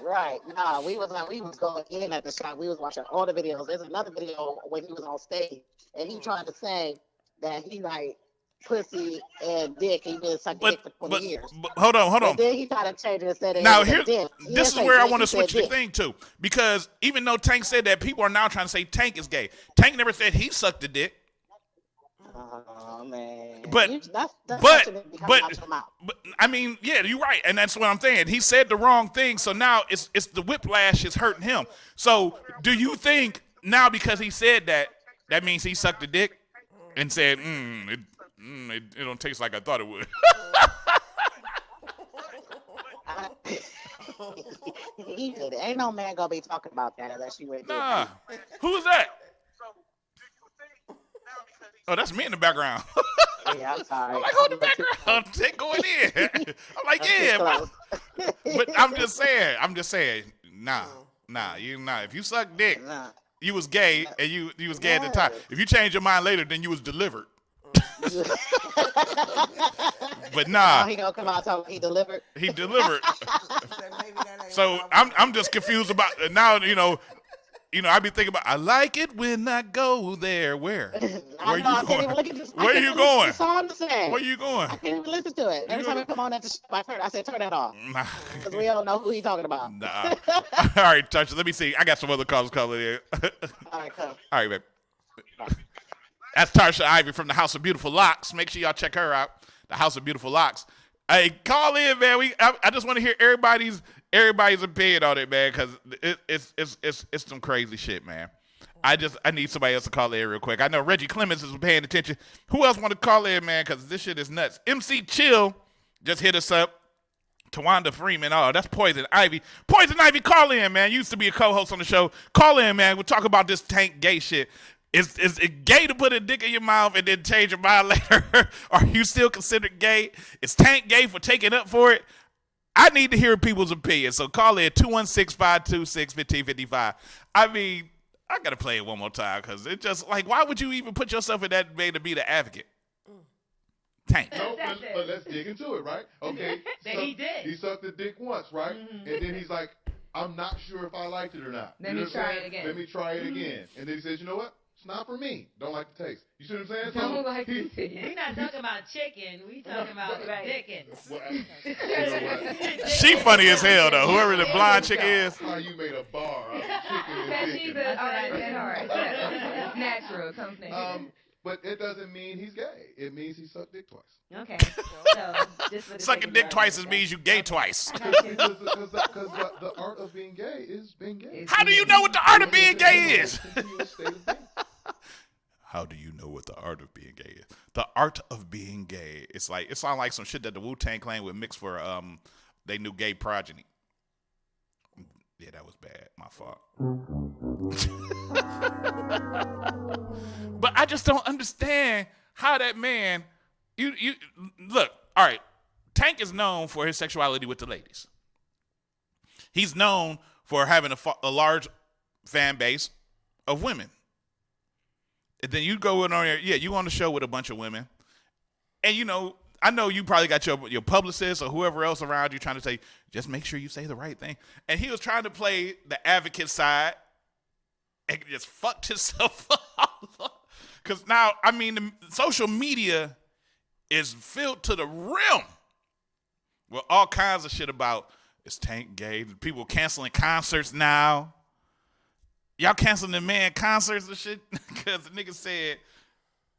Right. No, we was going in at the shop. We was watching all the videos. There's another video when he was on stage and he tried to say that he like pussy and dick. He been sucking dick for 20 years. But hold on. But then he tried to change it and said it now was a dick. This is where I want to switch the thing to, because even though Tank said that, people are now trying to say Tank is gay. Tank never said he sucked a dick. Oh man! But I mean, yeah, you're right, and that's what I'm saying. He said the wrong thing, so now it's the whiplash is hurting him. So do you think now because he said that means he sucked a dick and said, it don't taste like I thought it would? He did it. Ain't no man gonna be talking about that unless you went. Nah, who's that? Oh, that's me in the background. Yeah, I'm sorry. I'm like, hold the background. Take going in. I'm like, yeah. But I'm just saying, nah. If you suck dick, you was gay, and you was gay at the time. If you change your mind later, then you was delivered. But nah. He gonna come out talking he delivered. He delivered. So I'm just confused about now. I be thinking about. I like it when I go there. Where? Where you going? Where you going? Where you going? I can't even listen to it. Every time I come on at the show, I said turn that off because we don't know who he's talking about. Nah. All right, Touch. Let me see. I got some other calls coming in. All right, come. All right, babe. That's Tarsha Ivy from the House of Beautiful Locks. Make sure y'all check her out. The House of Beautiful Locks. Hey, call in, man. I just want to hear everybody's opinion on it, man, because it's some crazy shit, man. I need somebody else to call in real quick. I know Reggie Clemens is paying attention. Who else want to call in, man? Because this shit is nuts. MC Chill just hit us up. Tawanda Freeman. Oh, that's Poison Ivy. Poison Ivy, call in, man. Used to be a co-host on the show. Call in, man. We'll talk about this Tank gay shit. Is it gay to put a dick in your mouth and then change your mind later? Are you still considered gay? Is Tank gay for taking up for it? I need to hear people's opinions. So call in 216-526-1555. I mean, I got to play it one more time because it just like, why would you even put yourself in that way to be the advocate? Tank. No, but let's dig into it, right? Okay. He did. He sucked the dick once, right? Mm-hmm. And then he's like, I'm not sure if I liked it or not. Let me try it again. And then he says, you know what? It's not for me. Don't like the taste. You see what I'm saying? Don't like the taste. We're not talking about chicken. We talking about dickens. She funny as hell, though. Whoever the blind chick is. How you made a bar out of chicken and She's dickens. all right. It's natural. It comes natural. But it doesn't mean he's gay. It means he sucked dick twice. Okay. So, sucking dick twice means you gay twice. Because the art of being gay is being gay. How do you know what the art of being gay is? How do you know what the art of being gay is? The art of being gay. It sounds like some shit that the Wu-Tang Clan would mix for they new gay progeny. Yeah, that was bad. My fault. But I just don't understand how that man. You look. All right, Tank is known for his sexuality with the ladies. He's known for having a large fan base of women. And then you go in on you on the show with a bunch of women, and I know you probably got your publicist or whoever else around you trying to say, just make sure you say the right thing. And he was trying to play the advocate side and just fucked himself up. Because now, I mean, the social media is filled to the rim with all kinds of shit about is Tank gay. People canceling concerts now. Y'all canceling the man concerts and shit because the nigga said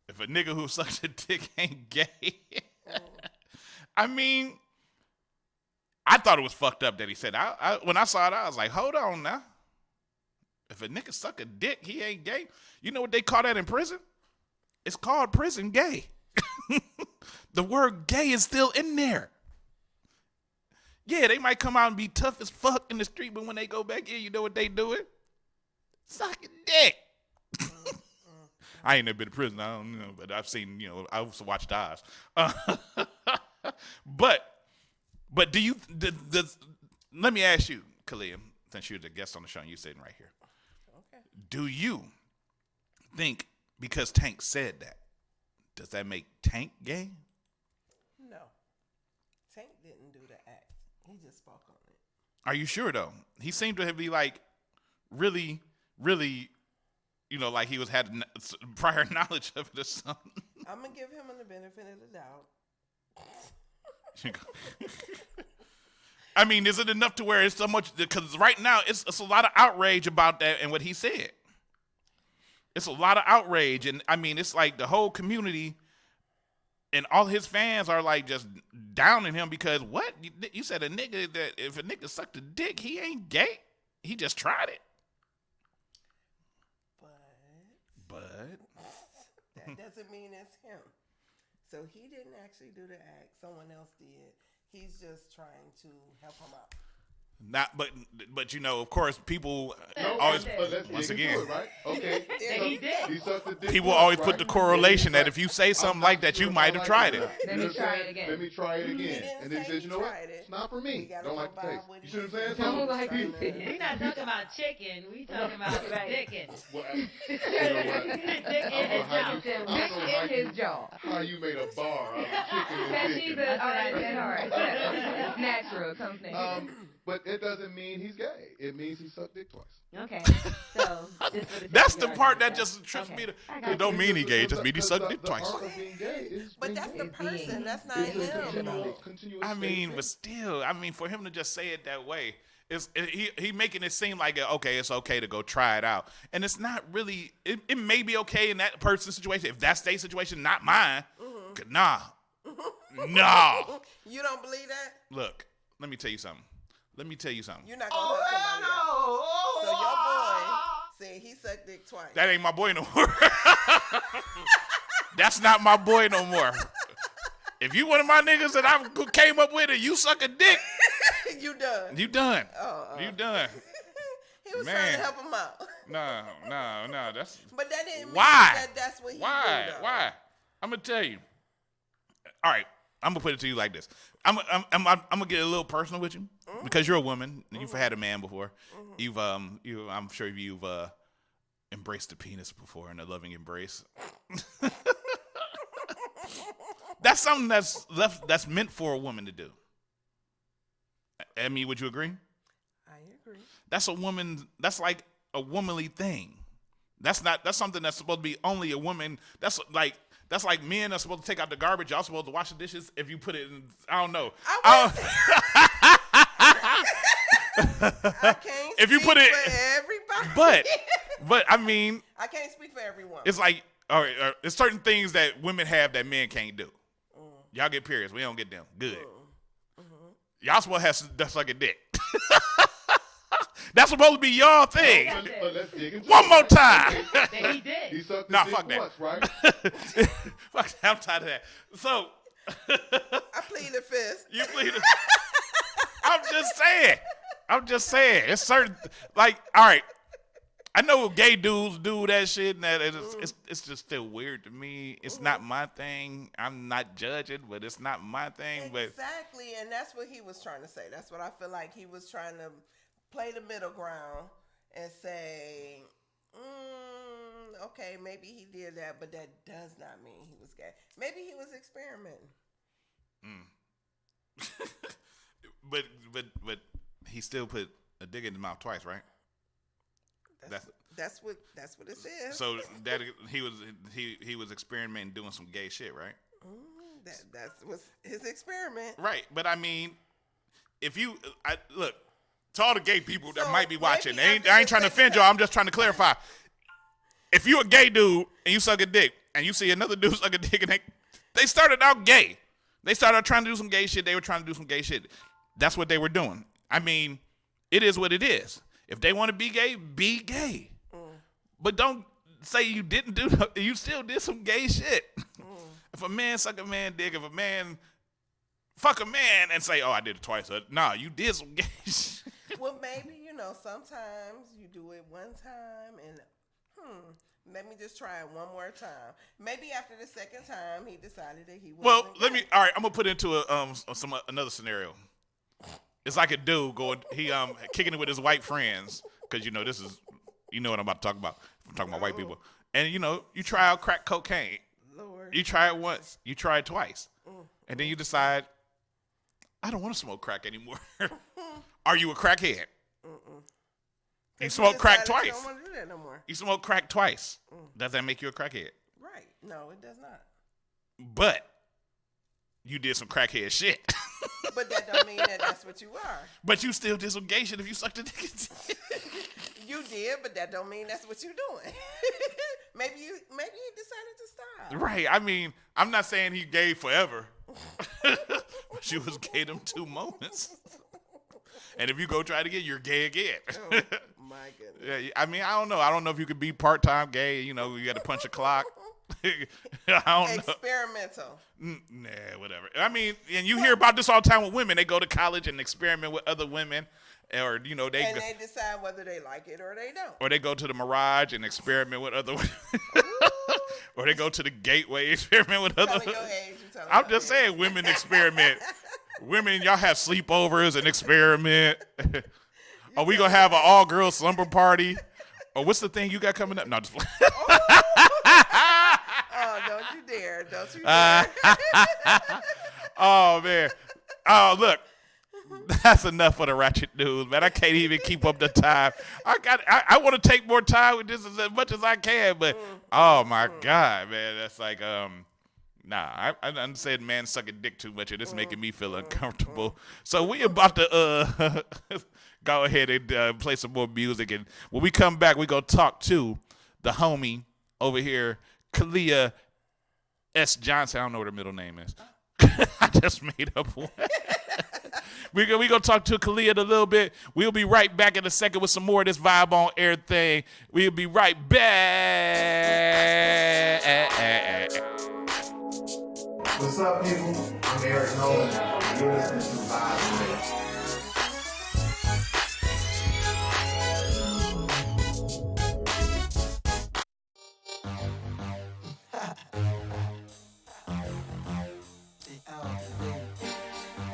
if a nigga who sucks a dick ain't gay. I mean, I thought it was fucked up that he said. When I saw it, I was like, hold on now. If a nigga suck a dick, he ain't gay. You know what they call that in prison? It's called prison gay. The word gay is still in there. Yeah, they might come out and be tough as fuck in the street, but when they go back in, you know what they doing? Sucking dick. I ain't never been to prison. I don't know, but I've seen, I also watched Oz. But do you? Let me ask you, Kalia, since you're the guest on the show and you're sitting right here. Okay. Do you think because Tank said that, does that make Tank gay? No. Tank didn't do the act. He just spoke on it. Are you sure though? He seemed to be like really, really, like he had prior knowledge of it or something. I'm gonna give him the benefit of the doubt. I mean, is it enough to where it's so much? Because right now it's a lot of outrage about that and what he said. It's a lot of outrage, and I mean, it's like the whole community and all his fans are like just downing him because what? You said a nigga that if a nigga sucked a dick, he ain't gay. He just tried it. But that doesn't mean it's him. So he didn't actually do the act. Someone else did. He's just trying to help him out. Not, but of course, people always once again. It, right? Okay. He did. He sucked the dick People once, always right? put the correlation that if you say something like that, you might have tried it. Let me try it again. Let me try it again. And then he says, you know what? It's not for me. Don't like the taste. You see what I'm saying? Don't like it. We're not talking about chicken. We talking about dickin'. Well, you know what? Dick in his jaw. Dick in his jaw. How you made a bar out of chicken and She's dick. all right. It's natural. It comes natural. But it doesn't mean he's gay. It means he sucked dick twice. Okay. So that's the part that just trips me. It don't mean he gay. It just mean he sucked dick twice. But that's the person. That's not him. I mean, but still, for him to just say it that way, he making it seem like it's okay to go try it out, and it's not really. It may be okay in that person's situation if that's their situation, not mine. Mm-hmm. Nah. You don't believe that? Look, let me tell you something. You're not gonna hurt somebody else. So your boy said he sucked dick twice. That ain't my boy no more. That's not my boy no more. If you one of my niggas that I came up with and you suck a dick, you done. You done. You done. He was trying to help him out. No. That's. But that didn't mean why? That's what he Why? do, though. Why? I'm gonna tell you. All right, I'm gonna put it to you like this. I'm gonna get a little personal with you because you're a woman and you've had a man before. I'm sure you've embraced the penis before in a loving embrace. That's something that's meant for a woman to do. I mean, would you agree? I agree. That's like a womanly thing. That's something that's supposed to be only a woman. That's like men are supposed to take out the garbage. Y'all supposed to wash the dishes. If you put it in, I don't know. I can't if you speak put it, for everybody. But I mean, I can't speak for everyone. it's like, all right, there's certain things that women have that men can't do. Y'all get periods. We don't get them. Good. Y'all supposed to have that's like a dick. That's supposed to be y'all thing. Let's dig into One more time. He did. He sucked Nah, the dick fuck that. once, right? Fuck that. I'm tired of that. So. I plead the fifth. You plead the I'm just saying. It's certain, like, all right. I know gay dudes do that shit, and that it's just still weird to me. It's not my thing. I'm not judging, but it's not my thing. Exactly, and that's what he was trying to say. That's what I feel like he was trying to play the middle ground and say, okay, maybe he did that, but that does not mean he was gay. Maybe he was experimenting. But he still put a dick in his mouth twice, right? That's what it says. So that he was experimenting, doing some gay shit, right? That was his experiment, right? But I mean, if you look to all the gay people that might be watching, I ain't trying to offend y'all. I'm just trying to clarify. If you a gay dude and you suck a dick, and you see another dude suck a dick, and they started out gay, they started out trying to do some gay shit. They were trying to do some gay shit. That's what they were doing. I mean, it is what it is. If they want to be gay, be gay. But don't say you didn't do. You still did some gay shit. If a man suck a man dick, if a man fuck a man and say, oh, I did it twice. Nah, you did some gay shit. Well, maybe, sometimes you do it one time and, let me just try it one more time. Maybe after the second time, he decided that he wasn't gay. All right, I'm going to put into another scenario. It's like a dude kicking it with his white friends, because, this is, what I'm about to talk about. I'm talking about white people. And, you try out crack cocaine. Lord. You try it once. You try it twice. And then you decide, I don't want to smoke crack anymore. Are you a crackhead? You smoke crack twice. I don't want to do that no more. You smoke crack twice. Does that make you a crackhead? Right. No, it does not. But you did some crackhead shit. But that don't mean that that's what you are. But you still did some gay shit if you sucked a dick. You did, but that don't mean that's what you're doing. Maybe you decided to stop. Right. I mean, I'm not saying he gay forever. But you was gay them 2 moments. And if you go try it again, you're gay again. Oh, my goodness. Yeah, I mean, I don't know. I don't know if you could be part-time gay. You got to punch a clock. I don't know. Experimental. Nah, whatever. I mean, and you hear about this all the time with women. They go to college and experiment with other women. Or, they decide whether they like it or they don't. Or they go to the Mirage and experiment with other women. Or they go to the Gateway, experiment with other women. I'm just saying, women experiment. Women, y'all have sleepovers and experiment. Are we going to have an all-girl slumber party? Or what's the thing you got coming up? No, just Oh, don't you dare. Don't you dare. Oh, man. Oh, look. That's enough for the ratchet news, man. I can't even keep up the time. I want to take more time with this as much as I can, but oh my God, man. That's like, nah, I said man sucking dick too much, and it's making me feel uncomfortable. So we about to go ahead and play some more music, and when we come back, we gonna talk to the homie over here, KALIA S. Johnson. I don't know what her middle name is. I just made up one. We're going to talk to KALIA in a little bit. We'll be right back in a second with some more of this Vibe on Air thing. We'll be right back. What's up, people? I'm Eric Nolan. You're listening to Vibe on Air.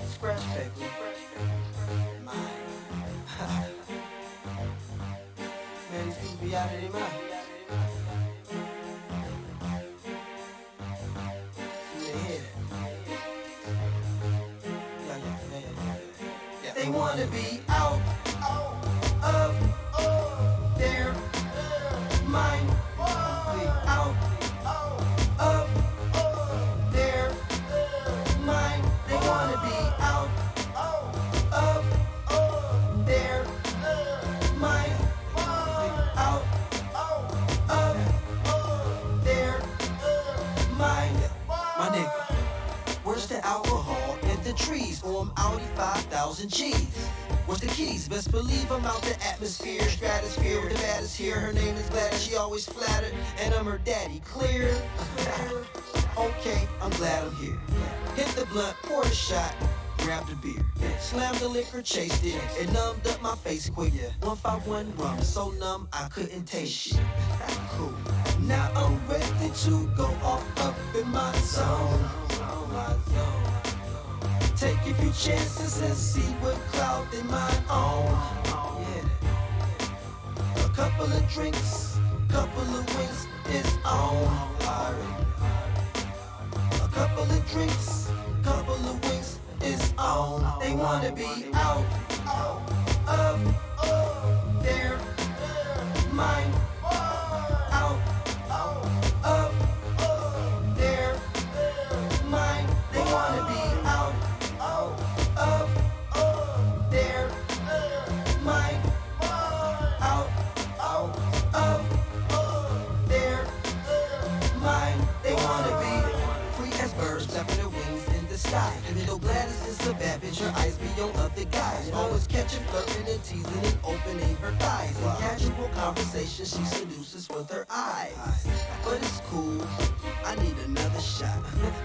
Scratch paper. Man, these people be out of their mind. They wanna be out of their mind. Out of their mind. They wanna be out of their mind. Out of their mind. My nigga, where's the alcohol and the trees? Or I'm Audi 5,000 G's. What's the keys? Best believe I'm out the atmosphere, stratosphere with the baddest here. Her name is Gladys, she always flattered, and I'm her daddy. Clear? Okay, I'm glad I'm here. Hit the blunt, pour the shot, grabbed a beer. Slammed the liquor, chased it, and numbed up my face quick. 151 rum, so numb I couldn't taste shit. Cool. Now I'm ready to go off up in my zone. Take a few chances and see what cloud they mind on. Yeah. A couple of drinks, couple of wings is on. A couple of drinks, couple of wings is on. They wanna be out of their mind. Out of their mind. They wanna be out of their mind. Out of their mind. They wanna be free as birds, flapping their wings in the sky. shy. Even though Gladys is a bad bitch, her eyes be on other guys. Always catching, flirting, and teasing, and opening her thighs. In casual conversation, she seduces with her eyes. But it's cool, I need another shot.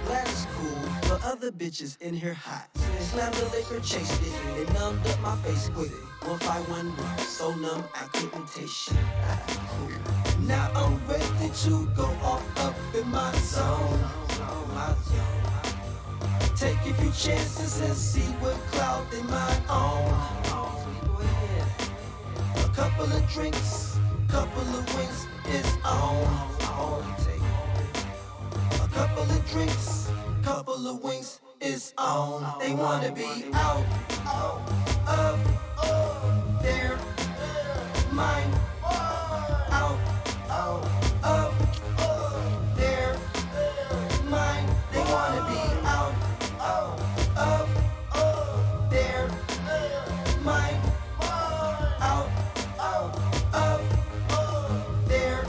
Gladys cool, but other bitches in here hot. Slammed the liquor, chased it, and numbed up my face quick. 151 so numb I couldn't taste shit. Now I'm ready to go off up in my zone. Take a few chances and see what cloud they might own. A couple of drinks, couple of wings, it's on. A couple of drinks, couple of wings, it's on. They wanna be out of their mind. Out of their mind. They wanna be out of their mind. Out of their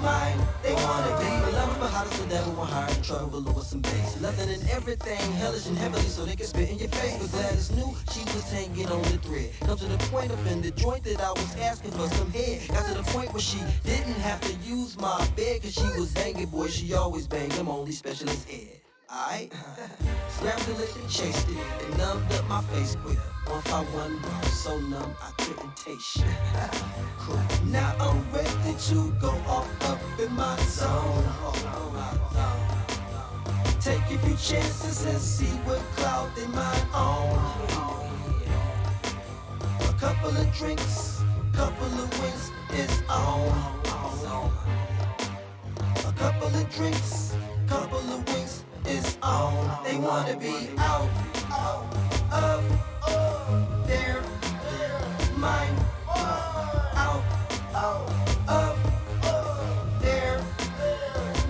mind. They wanna be beloved, but hot as the devil, one higher than trouble with some bass. Nothing and everything hellish and heavily so they can spit in your face. But Gladys knew she was hanging on the thread. Come to the point up in the joint that I was asking for some head. Got to the point where she didn't have to use my bed, cause she was banging, boy, she always banged them, only specialist ed. Aight? Snapped the liquor, chased it, and numbed up my face quick. 151 so numb I couldn't taste shit. Cool. Now I'm ready to go off up in my zone. Take a few chances and see what cloud they might own. A couple of drinks, couple of wings, it's on. A couple of drinks, couple of wings, it's on. They wanna be out of their mind. Out of their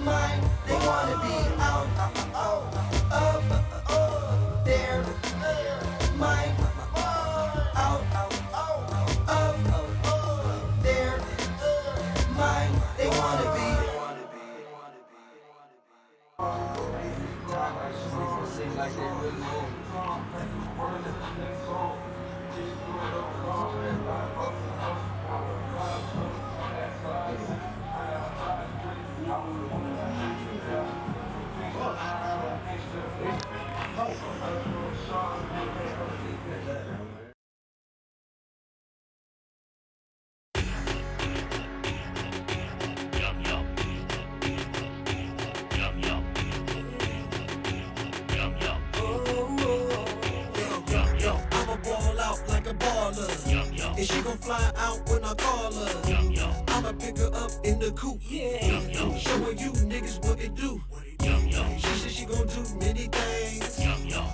mind. They wanna be out of their mind. Out of their mind. They wanna be. Seem like they really know. And she gon' fly out when I call her. I'ma pick her up in the coupe. Showing you niggas what it do. She said she gon' do many things.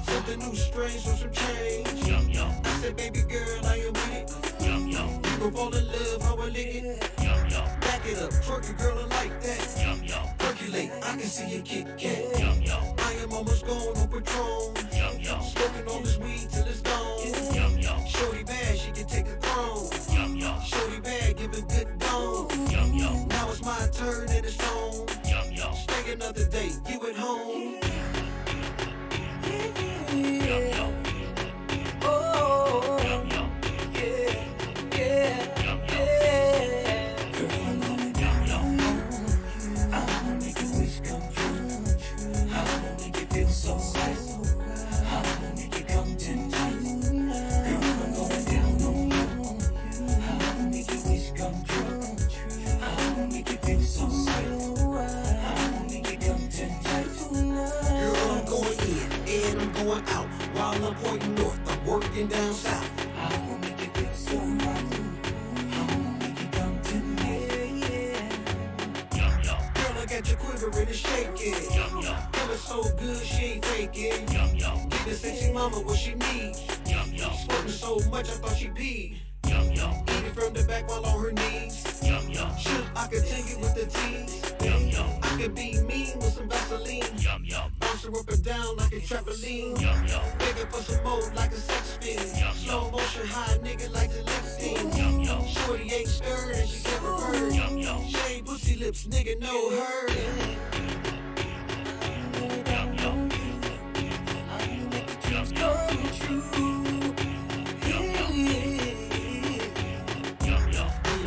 Something new, strange, or some change. I said, baby girl, I am with it. You gon' fall in love, how I lick it. Back it up, twerk it, girl, I like that. Percolate, I can see you Kit Kat. I am almost gone on Patron. Smoking on this weed till it's gone. Shorty bad, she can take a throne. Shorty bad, give a good dome. Now it's my turn and it's on. Stay another day, you at home. Oh, yeah, yeah, yeah. Girl, I'm going down on you. I'm gonna make your wish come true. I'm gonna make you feel so right. I'm gonna make you come tonight. Girl, I'm going down on you. I'm gonna make your wish come true. I'm gonna make you feel so right. I'm gonna make you come tonight. Girl, I'm going in and I'm going out. While I'm pointing north, I'm working down south. I'm gonna make you feel so right. I'm gonna make you come tonight. Girl, I got you quivering and shaking. Feeling so good, she ain't faking. Give the sexy mama what she needs. Squirting so much, I thought she peed. Eat it from the back while on her knees. Shoot, I could take it with the tease. I could be mean with some Vaseline. Bounce her up and down like a trampoline. Begging for some more like a sex spin. Slow motion high nigga like the lipstick. Shorty ain't stirred and she never heard. She ain't pussy lips, nigga know her. Beat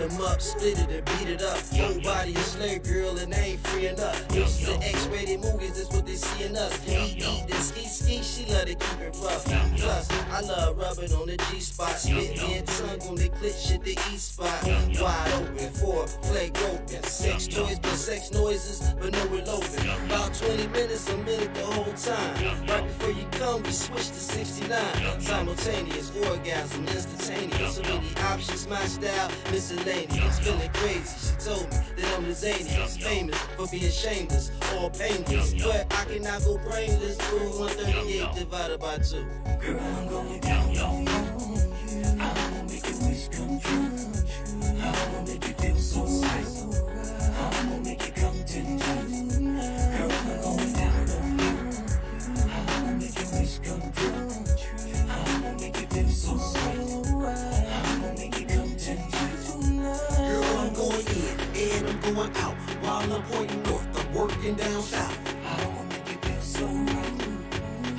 'em up, split it and beat it up. Whole body a slave girl and they ain't free enough. This is the X-rated movies, that's what they see in us. Eat this ski, she love to keep it rough. Plus, I love rubbing on the G-spot. Spit and tongue on the clit, shit the E-spot. Wide open for play groping. Sex toys, but sex noises, but no eloping. About 20 minutes, a minute the whole time. Right before you come, we switch to 69. Simultaneous orgasm, instantaneous. So many options, my style, miscellaneous. Feeling crazy, she told me that I'm the zaniest. Famous for being shameless, all painless. But I cannot go brainless. Ooh, 138 divided by 2. Girl, I'm going down on you. I wanna make your wish come true. I wanna make you feel so right. I wanna make you come to me. Girl, I'm going down on you. I wanna make your wish come true. I wanna make you feel so right. I wanna make you come to me. Girl, I'm going in and I'm going out. While I'm pointing north, I'm working down south. I wanna make you feel so right.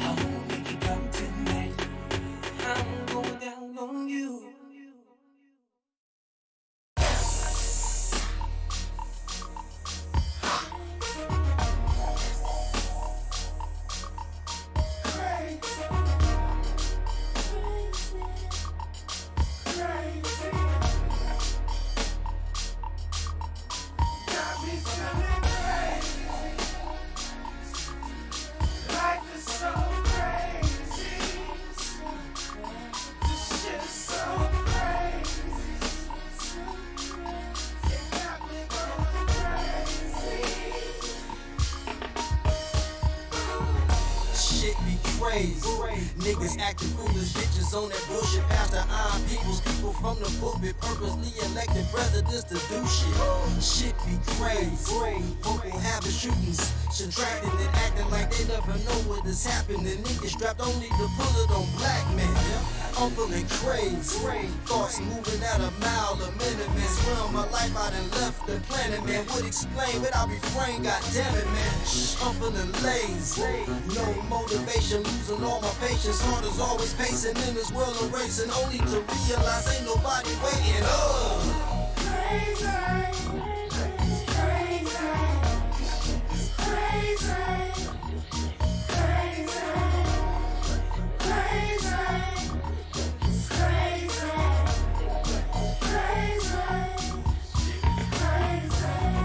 I wanna make you come tonight. I'm going down on you. Got me feeling crazy. Life is so crazy. This shit is so crazy. It got me going crazy. Shit be crazy. Niggas acting foolish, bitches on that bullshit. Pastor iron people from the pulpit purposely elected presidents to do shit. Shit be crazy. Vocal habit shootings, subtracting and acting like they never know what is happening. Niggas strapped only to pull it on black men. I'm feeling crazy. Thoughts moving at a mile a minute, man. Swear on my life I done left the planet, man. Would explain, but I'll refrain, goddammit, man. I'm feeling lazy. No motivation, losing all my patience. Heart is always pacing in this world of racing, only to realize ain't nobody waiting. Oh, Crazy. Crazy. Crazy.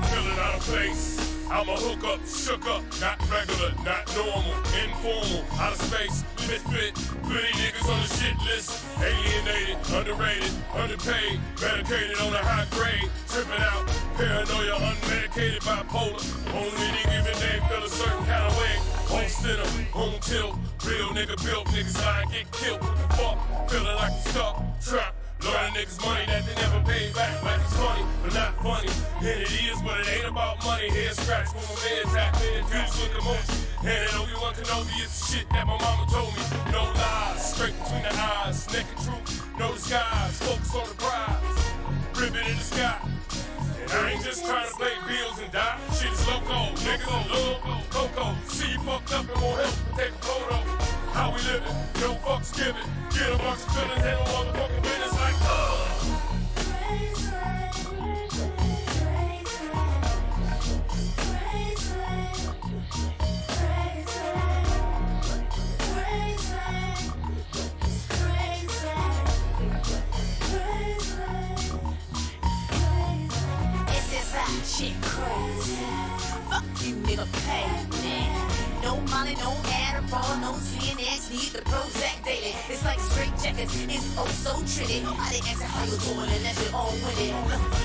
Feeling out of place. I'm a hook up, shook up, not regular, not normal, informal, out of space, misfit, pretty niggas on the shit list, alienated, underrated, underpaid, medicated on a high grade, tripping out, paranoia, unmedicated, bipolar, on any given day feel a certain kind of way, home center, home tilt, real nigga built, niggas lying, get killed, what the fuck, feeling like I'm stuck, trapped. Learning niggas money that they never paid back. Like it's funny, but not funny. And it is, but it ain't about money. Head scratch when my man's at me. Infused with emotion. And it only one can know me. It's the shit that my mama told me. No lies, straight between the eyes. Naked truth, no disguise. Focus on the prize. Ribbon in the sky. And I ain't just trying to play bills and die. Shit is loco. Niggas in love, coco. See you fucked up and won't help but take a photo. How we living? No fucks given. Get amongst the feelings, handle motherfucking business like Shit crazy. Fuck you, nigga, pay me. No Molly, no Adderall, no Xanax, need the Prozac daily. It's like straight jackets, it's oh so trendy. Nobody asking how you doing and that shit all with it.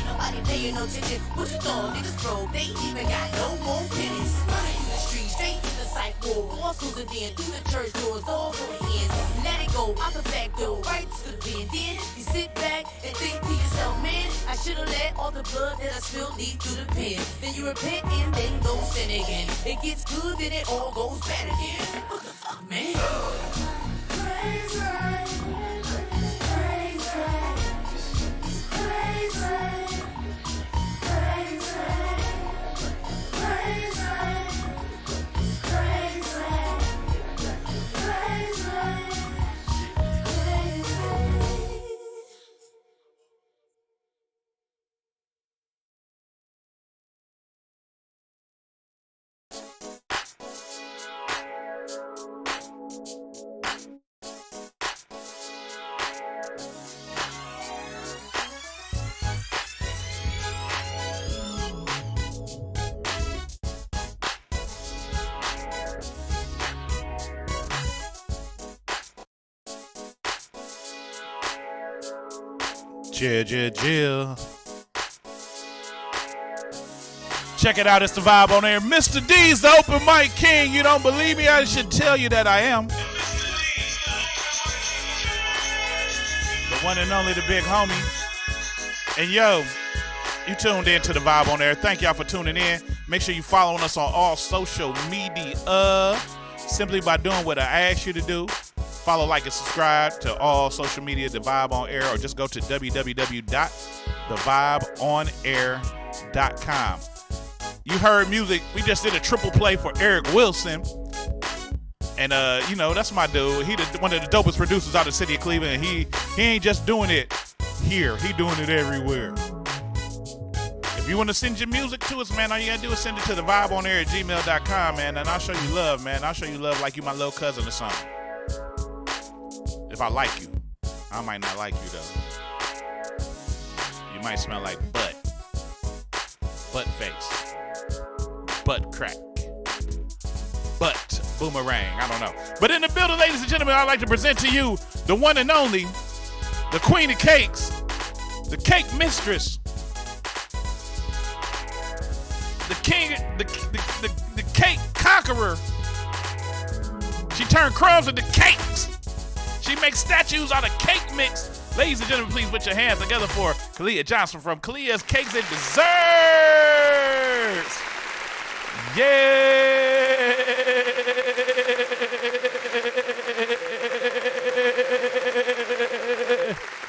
Nobody paying no attention. What you thought, niggas broke? They ain't even got no more pennies. Running in the street, straight to the psych ward. Walls closing in, through the church doors, all for the ends. Let it go, out the back door, right to the bin. Then you sit back and think to yourself, man, I should've let all the blood that I spilled leak through the pen. Then you repent and then go sin again. It gets good, then it all goes bad again. What the fuck, man? Crazy. Jill. Check it out. It's the vibe on air. Mr. D's the open mic king. You don't believe me? I should tell you that I am. The one and only, the big homie. And yo, you tuned in to the vibe on air. Thank y'all for tuning in. Make sure you following us on all social media. Simply by doing what I asked you to do. Follow, like, and subscribe to all social media, The Vibe on Air, or just go to www.thevibeonair.com. You heard music. We just did a triple play for Eric Wilson. And, you know, that's my dude. He one of the dopest producers out of the city of Cleveland. And he ain't just doing it here. He doing it everywhere. If you want to send your music to us, man, all you got to do is send it to thevibeonair@gmail.com, man. And I'll show you love, man. I'll show you love like you my little cousin or something. If I like you. I might not like you, though. You might smell like butt. Butt face. Butt crack. Butt boomerang. I don't know. But in the building, ladies and gentlemen, I'd like to present to you the one and only, the queen of cakes, the cake mistress, the king, the cake conqueror. She turned crumbs into cakes. She makes statues out of cake mix. Ladies and gentlemen, please put your hands together for Kalia Johnson from KALIA'S Cakes and Desserts. Yeah.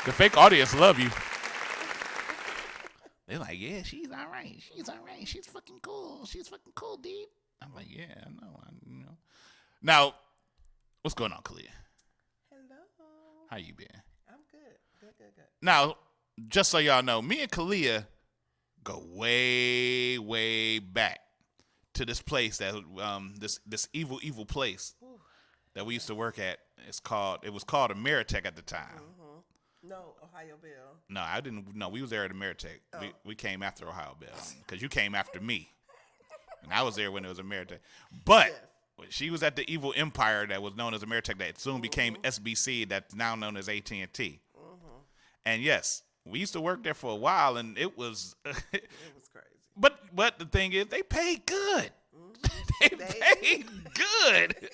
The fake audience love you. They're like, yeah, she's all right. She's all right. She's fucking cool. She's fucking cool, dude. I'm like, yeah, I know. Now, what's going on, Kalia? How you been? I'm good. Good. Now, just so y'all know, me and Kalia go way, way back to this place that this evil place that we used to work at. It was called Ameritech at the time. Mm-hmm. No, Ohio Bell. No, I didn't. No, we was there at Ameritech. Oh. We came after Ohio Bell because you came after me, and I was there when it was Ameritech. But. Yes. She was at the evil empire that was known as Ameritech that soon became SBC, that's now known as AT&T. Mm-hmm. And yes, we used to work there for a while, and it was it was crazy. But the thing is, they paid good. Mm-hmm. They paid good.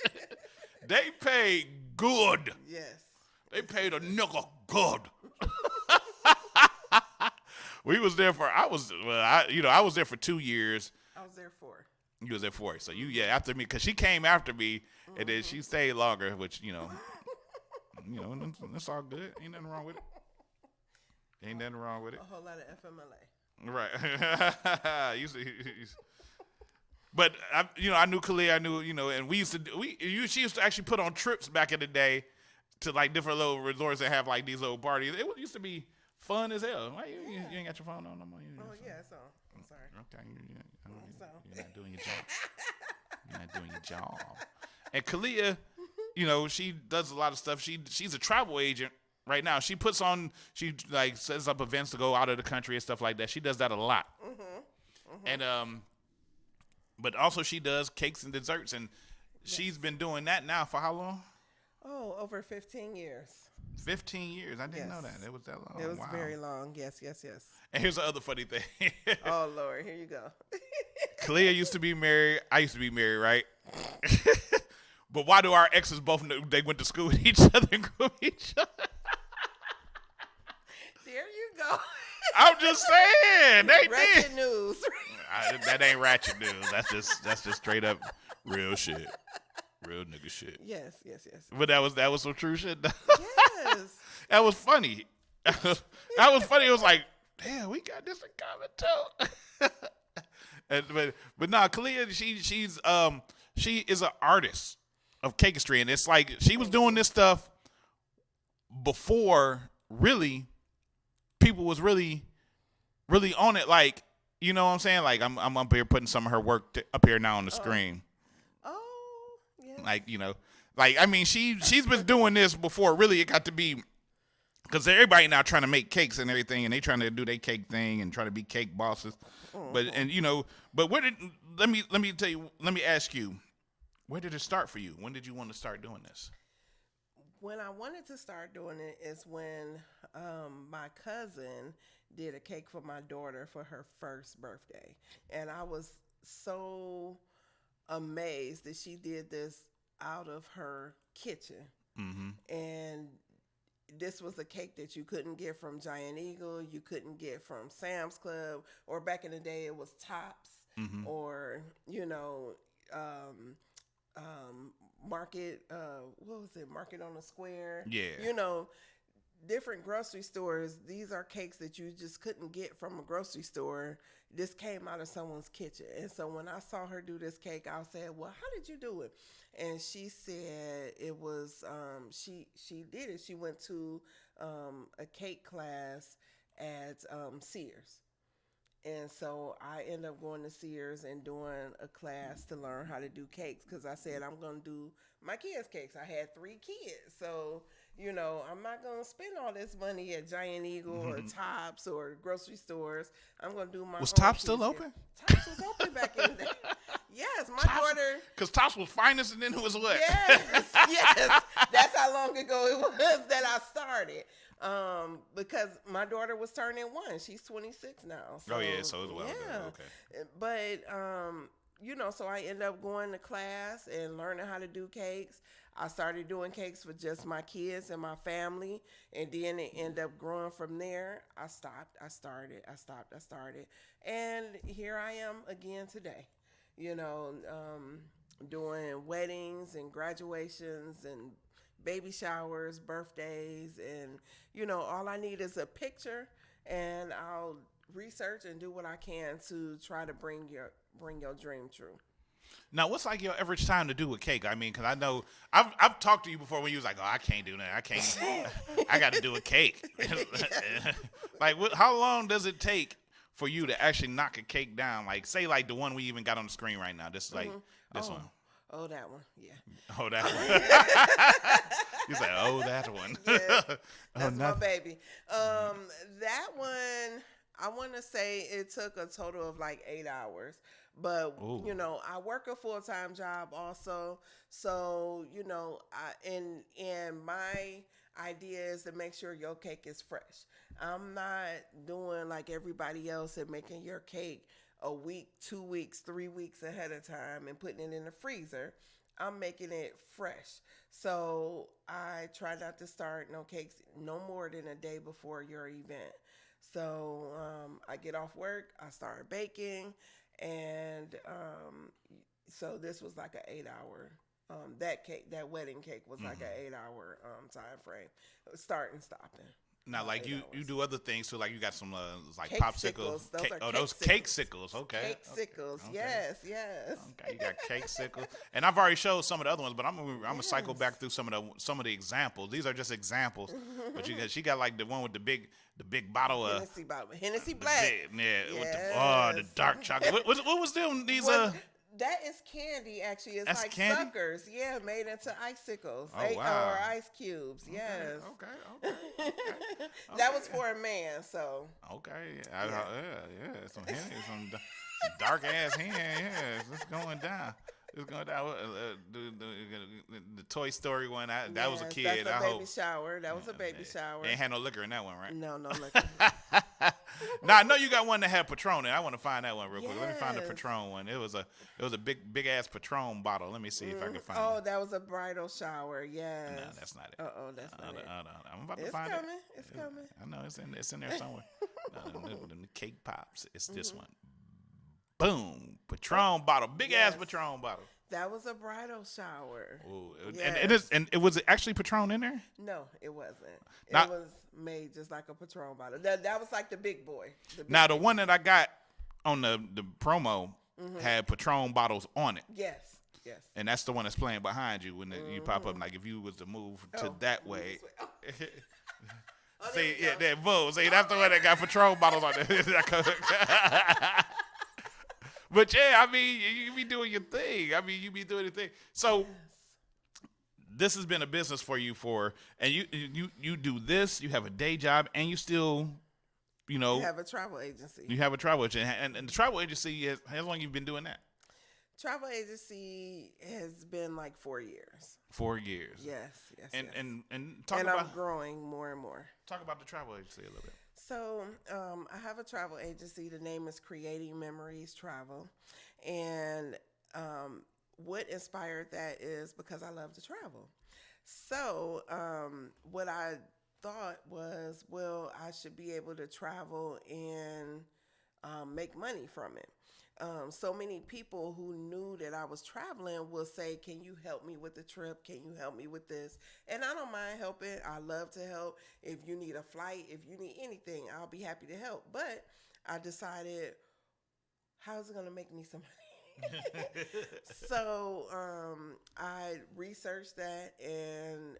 They paid good. Yes. They paid a nigga good. We was there for I was there for 2 years. I was there for. You was there for it. So after me, because she came after me, and then she stayed longer, which, it's all good. Ain't nothing wrong with it. Ain't nothing wrong with it. A whole lot of FMLA. Right. But, I knew Kalia, and she used to actually put on trips back in the day to, like, different little resorts and have, like, these little parties. It used to be fun as hell. Why you ain't got your phone on no more? Yeah, it's on. I'm sorry. Okay. You're not doing your job. You're not doing your job. And Kalia, she does a lot of stuff. She's a travel agent right now. She sets up events to go out of the country and stuff like that. She does that a lot. Mm-hmm. Mm-hmm. And but also she does cakes and desserts, and she's been doing that now for how long? Oh, over 15 years. 15 years. I didn't know that. It was that long. It was very long. Yes. And here's the other funny thing. Oh, Lord. Here you go. Kalia used to be married. I used to be married, right? But why do our exes both know they went to school with each other and grew with each other? There you go. I'm just saying. They ratchet did. News. That ain't ratchet news. That's just straight up real shit. Real nigga shit. Yes. But that was some true shit. Yes. That was funny. That was funny. It was like, damn, we got this in common too. But nah, Kalia, she is an artist of cakistry, and it's like she was doing this stuff before really people was really on it. Like, you know what I'm saying? Like I'm up here putting some of her work up here now on the screen. Oh, yeah. Like I mean, she's been doing this before really it got to be, because everybody now trying to make cakes and everything, and they trying to do their cake thing and try to be cake bosses. Mm-hmm. But let me ask you, where did it start for you? When did you want to start doing this? When I wanted to start doing it is when my cousin did a cake for my daughter for her first birthday, and I was so amazed that she did this out of her kitchen. And this was a cake that you couldn't get from Giant Eagle, you couldn't get from Sam's Club, or back in the day it was Tops, or Market. What was it? Market on the Square. Yeah. Different grocery stores. These are cakes that you just couldn't get from a grocery store. This came out of someone's kitchen, and so when I saw her do this cake, I said, "Well, how did you do it?" And she said it was she did it. She went to a cake class at Sears. And so I ended up going to Sears and doing a class to learn how to do cakes, because I said I'm going to do my kids' cakes. I had 3 kids. So, I'm not going to spend all this money at Giant Eagle or Tops or grocery stores. I'm going to do my Was own Tops still kids' open? cake. Tops was open back in the day. Yes, my daughter. Because Tops was finest, and then it was what? Yes. That's how long ago it was that I started. Because my daughter was turning 1. She's 26 now. So, oh yeah, so it was well ago. Okay. But so I ended up going to class and learning how to do cakes. I started doing cakes for just my kids and my family, and then it ended up growing from there. I stopped. I started. And here I am again today. Doing weddings and graduations and baby showers, birthdays, and all I need is a picture, and I'll research and do what I can to try to bring your dream true. Now, what's like your average time to do a cake? I mean, because I know I've talked to you before when you was like, "Oh, I can't do that. I can't. I got to do a cake." Like, how long does it take for you to actually knock a cake down? Like, say, like the one we even got on the screen right now. This is like this one. Oh, that one. Yeah. Oh, that one. You say, "Oh, that one." Yes, that's my baby. That one, I want to say it took a total of like 8 hours. But, I work a full-time job also. So, and my idea is to make sure your cake is fresh. I'm not doing like everybody else and making your cake a week, 2 weeks, 3 weeks ahead of time and putting it in the freezer. I'm making it fresh. So I try not to start no cakes no more than a day before your event. So I get off work, I start baking, and so this was like an 8-hour. That wedding cake was like an 8-hour time frame, start and stopping. Now, like you do other things too, like you got some like cake popsicles. Those cake sickles. Okay. Cake sickles. Okay. Yes. Okay, you got cake sickles, and I've already showed some of the other ones, but I'm gonna cycle back through some of the examples. These are just examples, but she got like the one with the big bottle of Hennessy Black. With the dark chocolate. What was them? These That is candy, actually. It's That's like candy? suckers. Yeah, made into icicles. Oh, wow. Or ice cubes. Yes. Okay. That was for a man, so. Okay. Some Henny, some dark ass hand. Yeah, it's going down. It's going down. The Toy Story one. That was a kid. That's a baby shower. That was a baby shower. They ain't had no liquor in that one, right? No liquor. Now I know you got one that had Patron in. I want to find that one real quick. Let me find the Patron one. It was a big ass Patron bottle. Let me see if I can find it. Oh, that was a bridal shower. Yes. No, that's not it. That's not it. I'm about to find it. It's coming. I know it's in there somewhere. The cake pops. It's this one. Boom. Patron bottle. Big ass Patron bottle. That was a bridal shower. Ooh. Yes. And it was actually Patron in there? No, it wasn't. It was made just like a Patron bottle. That was like the big boy. The one that I got on the promo had Patron bottles on it. Yes. And that's the one that's playing behind you when you pop up. Like if you was to move to that way. See, that boom. See, that's the one that got Patron bottles on it. But yeah, I mean, you be doing your thing. You be doing your thing. So this has been a business for you and you do this. You have a day job, and you still, You have a travel agency. You have a travel agency, and the travel agency. How long you been doing that? Travel agency has been like 4 years. 4 years. Yes. And talk and about I'm growing more and more. Talk about the travel agency a little bit. So I have a travel agency. The name is Creating Memories Travel. And what inspired that is because I love to travel. So what I thought was, well, I should be able to travel and make money from it. So many people who knew that I was traveling will say, can you help me with the trip? Can you help me with this? And I don't mind helping. I love to help. If you need a flight, if you need anything, I'll be happy to help. But I decided, how's it going to make me some money? So I researched that and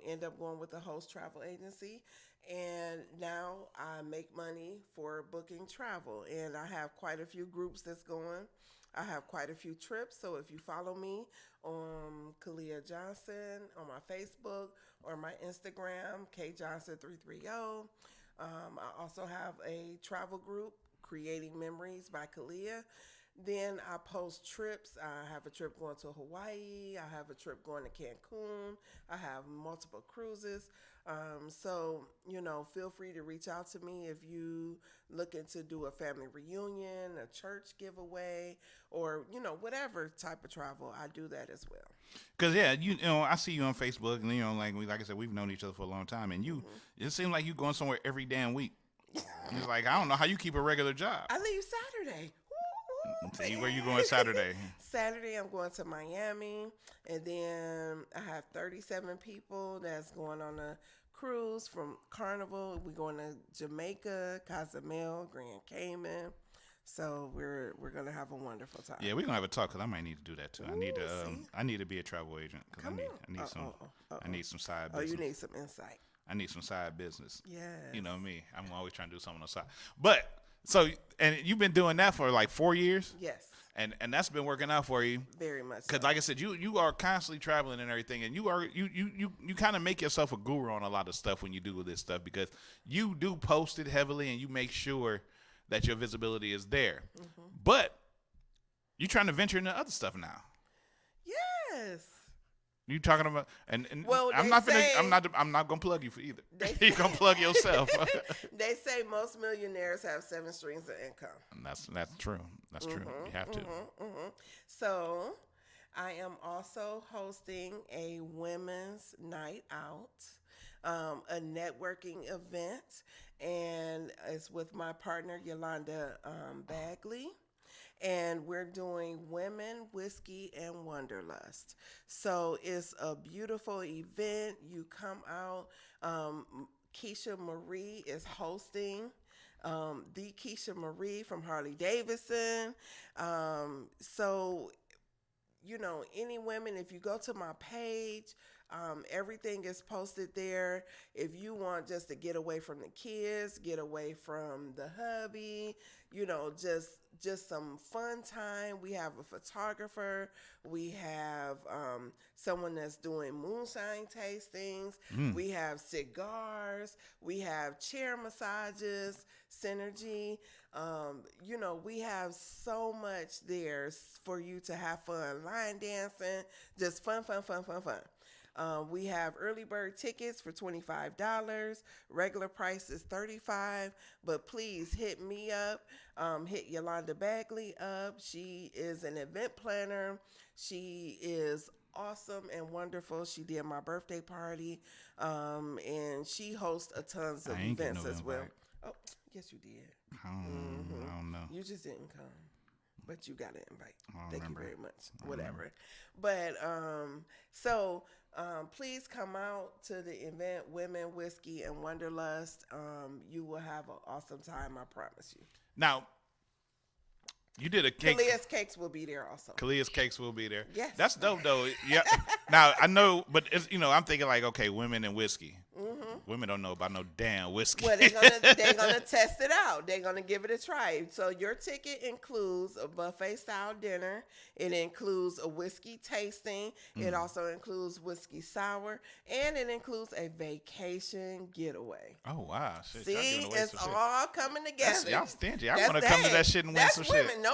end up going with the host travel agency. And now I make money for booking travel. And I have quite a few groups that's going. I have quite a few trips. So if you follow me on Kalia Johnson on my Facebook or my Instagram, kjohnson330. I also have a travel group, Creating Memories by Kalia. Then I post trips. I have a trip going to Hawaii. I have a trip going to Cancun. I have multiple cruises. So, feel free to reach out to me if you looking to do a family reunion, a church giveaway, or, whatever type of travel. I do that as well. Because, I see you on Facebook, and, like I said, we've known each other for a long time, and it seems like you going somewhere every damn week. It's like, I don't know how you keep a regular job. I leave Saturday. See, where you going Saturday? Saturday, I'm going to Miami, and then I have 37 people that's going on a cruise from Carnival. We're going to Jamaica, Cozumel, Grand Cayman. So we're gonna have a wonderful time. Yeah, we're gonna have a talk because I might need to do that too. Ooh, I need to be a travel agent because I need some side business. Oh, you need some insight. I need some side business. Yeah. You know me. I'm always trying to do something on the side. But and you've been doing that for like 4 years? Yes. And that's been working out for you. Very much. Because like I said, you are constantly traveling and everything, and you kind of make yourself a guru on a lot of stuff when you do this stuff because you do post it heavily and you make sure that your visibility is there. Mm-hmm. But you're trying to venture into other stuff now. Yes. You talking about and well, I'm not gonna plug you for either. You're gonna plug yourself. They say most millionaires have 7 streams of income. And that's true. That's true. You have to. So I am also hosting a women's night out, a networking event, and it's with my partner Yolanda Bagley. And we're doing Women, Whiskey, and Wanderlust. So it's a beautiful event. You come out. Keisha Marie is hosting. The Keisha Marie from Harley Davidson. So, any women, if you go to my page, everything is posted there. If you want just to get away from the kids, get away from the hubby, just some fun time. We have a photographer. We have someone that's doing moonshine tastings. We have cigars. We have chair massages, Synergy. We have so much there for you to have fun. Line dancing, just fun. We have early bird tickets for $25. Regular price is $35. But please hit me up. Hit Yolanda Bagley up. She is an event planner. She is awesome and wonderful. She did my birthday party. And she hosts a tons of events as well. Oh, yes, you did. I don't know. You just didn't come. But you got an invite. Thank you very much. Whatever. But please come out to the event, Women, Whiskey, and Wanderlust. You will have an awesome time, I promise you. Now, you did a cake. KALIA'S Cakes will be there also. KALIA'S Cakes will be there. Yes. That's dope, though. Yeah. Now, I know, but it's, I'm thinking like, okay, women and whiskey. Mm-hmm. Women don't know about no damn whiskey. Well, they're gonna test it out. They're gonna give it a try. So your ticket includes a buffet style dinner. It includes a whiskey tasting. It also includes whiskey sour, and it includes a vacation getaway. Oh wow! Shit, see, it's all coming together. Y'all stingy. I want to come to that shit and win some women. shit. No.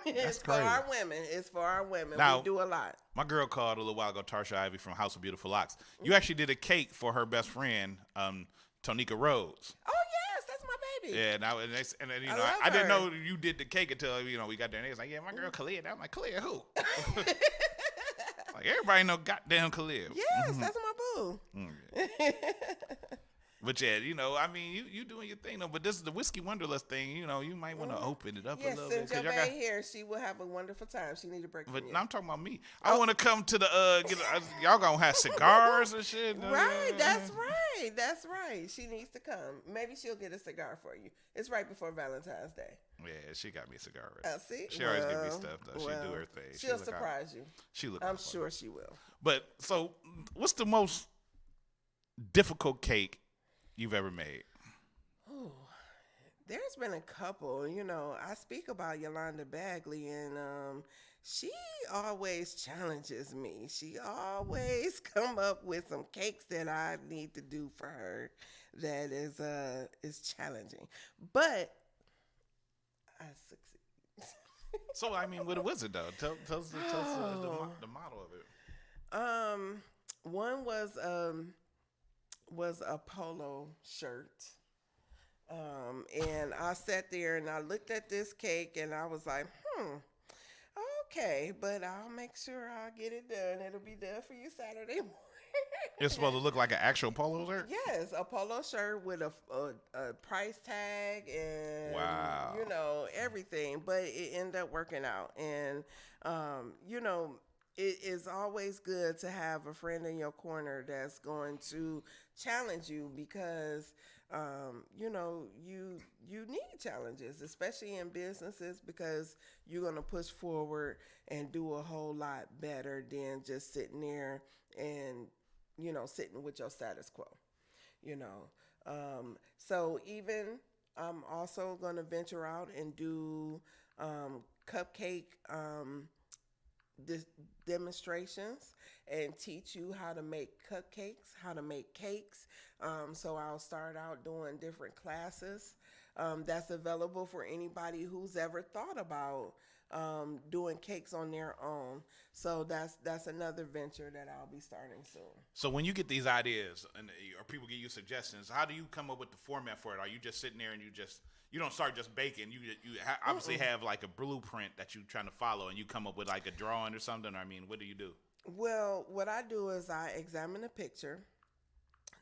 It's for crazy. our women. It's for our women. Now, we do a lot. My girl called a little while ago, Tarsha Ivy from House of Beautiful Locks. You actually did a cake for her best friend, Tonika Rhodes. Oh yes, that's my baby. Yeah, and then, you know, I didn't know you did the cake until we got there. And they was like, yeah, my girl Kalia. I'm like, Kalia who? Like everybody know goddamn Kalia. Yes, that's my boo. But yeah, I mean, you doing your thing though. But this is the Whiskey Wanderlust thing. You might want to open it up a little bit. Yes, since your baby here, she will have a wonderful time. She need a break. But from you. I'm talking about me. I want to come to the y'all gonna have cigars and shit. Right, that's right. She needs to come. Maybe she'll get a cigar for you. It's right before Valentine's Day. Yeah, she got me a cigar already. See, she always give me stuff though. She do her thing. She'll surprise you. I'm sure she will. But so, what's the most difficult cake you've ever made? Oh, there's been a couple. I speak about Yolanda Bagley, and she always challenges me. She always come up with some cakes that I need to do for her that is challenging, but I succeed. So I mean, what was it though? Tell us the model of it. One was a polo shirt. And I sat there and I looked at this cake and I was like, okay, but I'll make sure I'll get it done. It'll be done for you Saturday morning. It's supposed to look like an actual polo shirt? Yes, a polo shirt with a price tag and, everything. But it ended up working out. And, it is always good to have a friend in your corner that's going to challenge you because, you need challenges, especially in businesses, because you're going to push forward and do a whole lot better than just sitting there and, sitting with your status quo, So even I'm also going to venture out and do cupcake demonstrations and teach you how to make cupcakes, how to make cakes. So I'll start out doing different classes that's available for anybody who's ever thought about doing cakes on their own. So that's another venture that I'll be starting soon. So when you get these ideas or people give you suggestions, how do you come up with the format for it? Are you just sitting there and you don't start just baking? You obviously have like a blueprint that you're trying to follow, and you come up with like a drawing or something. I mean, what do you do? Well, what I do is I examine a picture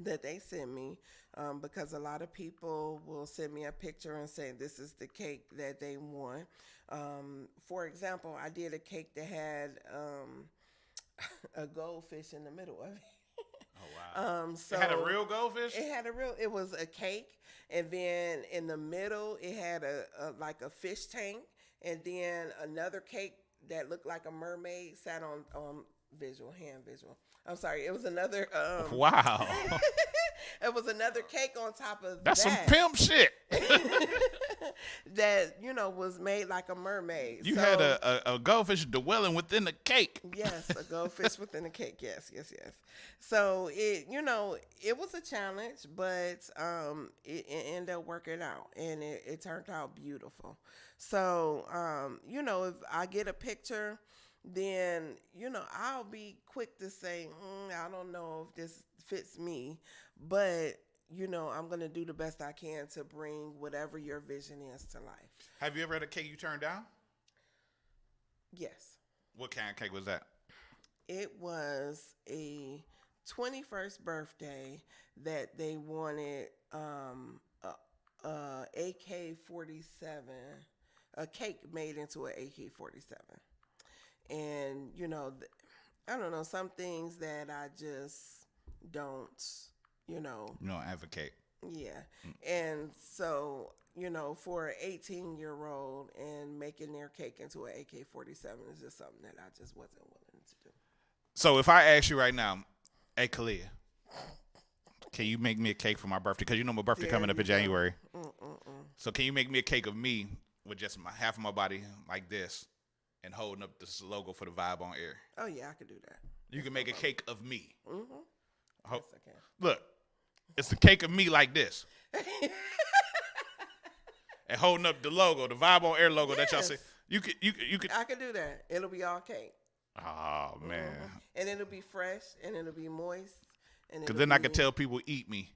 that they send me, because a lot of people will send me a picture and say this is the cake that they want. For example, I did a cake that had a goldfish in the middle of it. Oh wow! So it had a real goldfish? It was a cake, and then in the middle it had like a fish tank, and then another cake that looked like a mermaid sat on hand visual. I'm sorry, it was another wow. It was another cake on top of That's some pimp shit. That was made like a mermaid. You had a goldfish dwelling within the cake. Yes, a goldfish within the cake. Yes. So it it was a challenge, but it ended up working out, and it turned out beautiful. So if I get a picture, then I'll be quick to say I don't know if this fits me, but I'm going to do the best I can to bring whatever your vision is to life. Have you ever had a cake you turned down? Yes. What kind of cake was that? It was a 21st birthday that they wanted AK-47, a cake made into an AK-47. And, I don't know, some things that I just don't, You don't advocate. Yeah. And so, for an 18-year-old and making their cake into an AK-47 is just something that I just wasn't willing to do. So if I ask you right now, hey, Kalia, can you make me a cake for my birthday? Because my birthday coming up in January. So can you make me a cake of me with just half of my body like this and holding up this logo for the Vibe on Air? Oh, yeah, I could do that. You can make a cake of me. Mm-hmm. Yes, I can. Look, it's the cake of me like this. And holding up the logo, the Vibe on Air logo that y'all see. You could. I could do that. It'll be all cake. Oh man. And it'll be fresh and it'll be moist. Because then I could tell people eat me.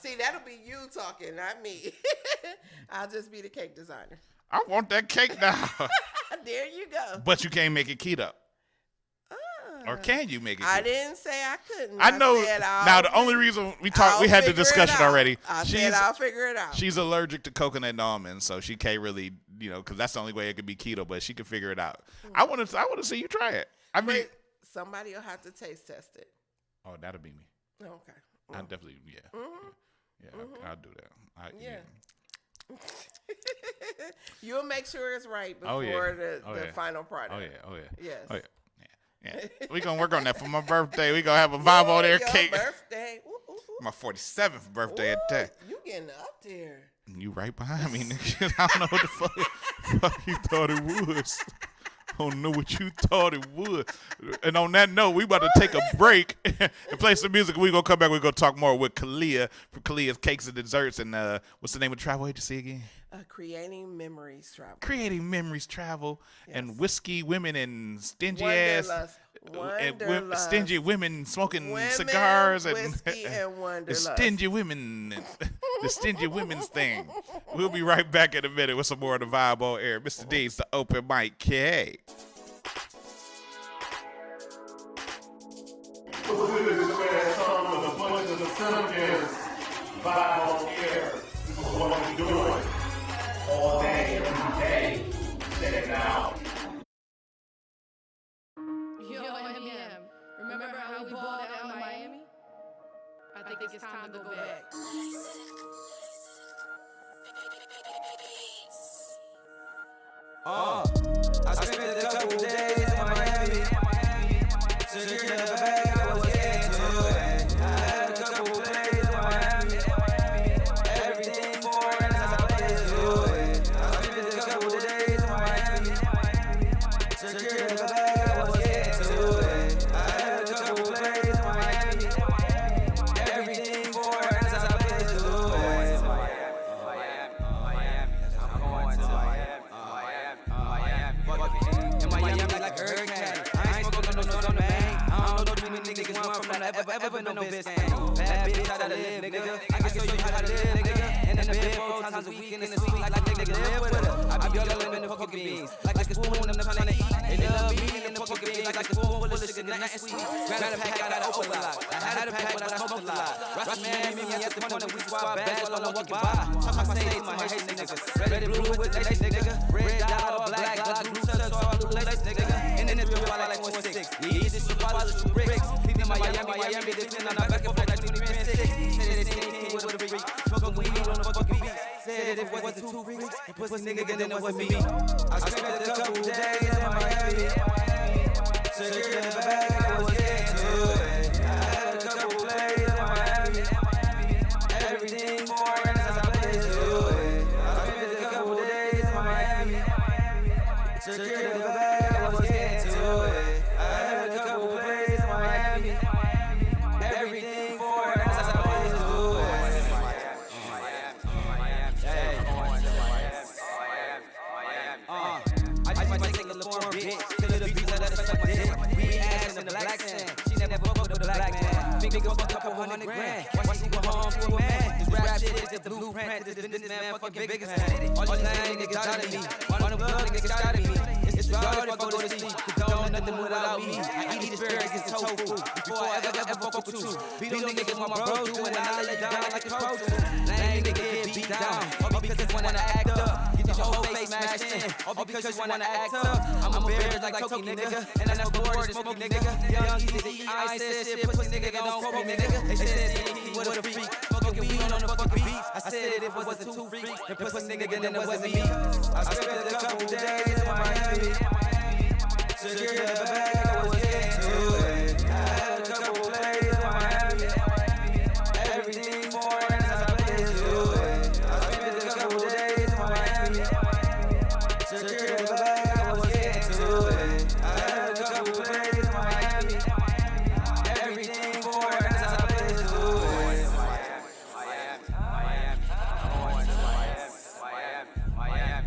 See, that'll be you talking, not me. I'll just be the cake designer. I want that cake now. There you go. But you can't make it keto. Or can you make it keto? I didn't say I couldn't. I know. Now, the only reason we had the discussion already. I said I'll figure it out. She's allergic to coconut and almonds, so she can't really, because that's the only way it could be keto, but she can figure it out. I want to see you try it. I mean, somebody will have to taste test it. Oh, that'll be me. Okay. I'll definitely, I'll do that. You'll make sure it's right before the final product. Yes. Yeah. We're going to work on that for my birthday. We're going to have a vibe on there cake. Birthday. My 47th birthday at that. You getting up there. You right behind me, nigga. I don't know what the fuck you thought it was. I don't know what you thought it would. And on that note, we about to take a break and play some music. We're going to come back. We're going to talk more with Kalia from KALIA'S Cakes and Desserts. And what's the name of the travel agency again? Creating Memories Travel. Creating Memories Travel. Yes. And whiskey women and stingy stingy women smoking cigars and whiskey and wanderlust. Stingy women. The stingy women's thing. We'll be right back in a minute with some more of the vibe on air. Mr. D's the open mic K. All day, every day. Check it out. Yo, M&M, remember how we balled out in Miami? I think it's time to go back. I spent a couple days in Miami. Secured in the bag, I was getting to it. I had a couple days in Miami. Everything foreign as I play to it. I spent a couple days in Miami. Secured in the bag, I was getting to it. I had a couple days in Miami. Everything foreign as I play to it. In Miami like a hurricane. I ain't smoking no bang. I don't know too many niggas want from that ever been no bitch thing. Bad bitch how to live, nigga. I can show you how to live, nigga. And in the bed 4 times a week in the suite like nigga live with her. I be all in the pocket beans like a spoon them trying to eat. They love me in the pocket beans like a spoon full of sugar, nothing sweet. Grab a pack out of open lot. I had a pack but I smoked a lot. Rush man, me at the point of we swap bags while I'm walking by. Talk my say to my Haitian niggas. Red and blue with lace, nigga. Red dot or black, got blue shirts or blue lace, nigga. And then it's real I like 1-6. You eat this shit while it's bricks. People in Miami, they feel I'm back and forth like 20 minutes. Said they with a freak. Smoking weed on the fucking beat. Said it wasn't 2 weeks. And pussy nigga, then it was me. I spent a couple days in Miami. Secured in the bag, I was getting to it. I had a couple days in Miami. Everything foreign as I play to it. I spent a couple days in Miami. Secured in the bag, I was getting to it. I had a couple days in Miami. Everything foreign as I play to it. I just might take a little foreign bitch. Till the beat let us suck my dick. We ass in the black sand. She never fuck with the black man. Big fuck a couple $100 grand. Why she go home to a man? This rap shit is the blueprint to this businessman fucking biggest fan. All these lying niggas shot at me. One of them blood niggas shot at me. It's the drug if I go to sleep. Cause don't nothing without me. I eat these asparagus and tofu. Before I ever fuck with you. Beat them niggas is what my bros do. And I lay you down like a pro do. Lame nigga get beat down. All because you wanna act up. Get your whole face smashed in. All because you wanna act up. I'm a bear like Toki nigga. And I know the word is smoky nigga. Young easy, I ain't said shit. Pussy nigga don't quote me nigga. They said he was a freak. Smoking weed on the fucking beat. I said it wasn't 2 freaks. The pussy nigga then it wasn't me. I spent a couple days in Miami. Secured in the bag, I was getting to it. I had a couple days in Miami. Everything foreign as I play to it. I spent a couple days in Miami. Secured in the bag, I was getting to it. I had a couple days in Miami. Everything foreign as I play to it. Miami.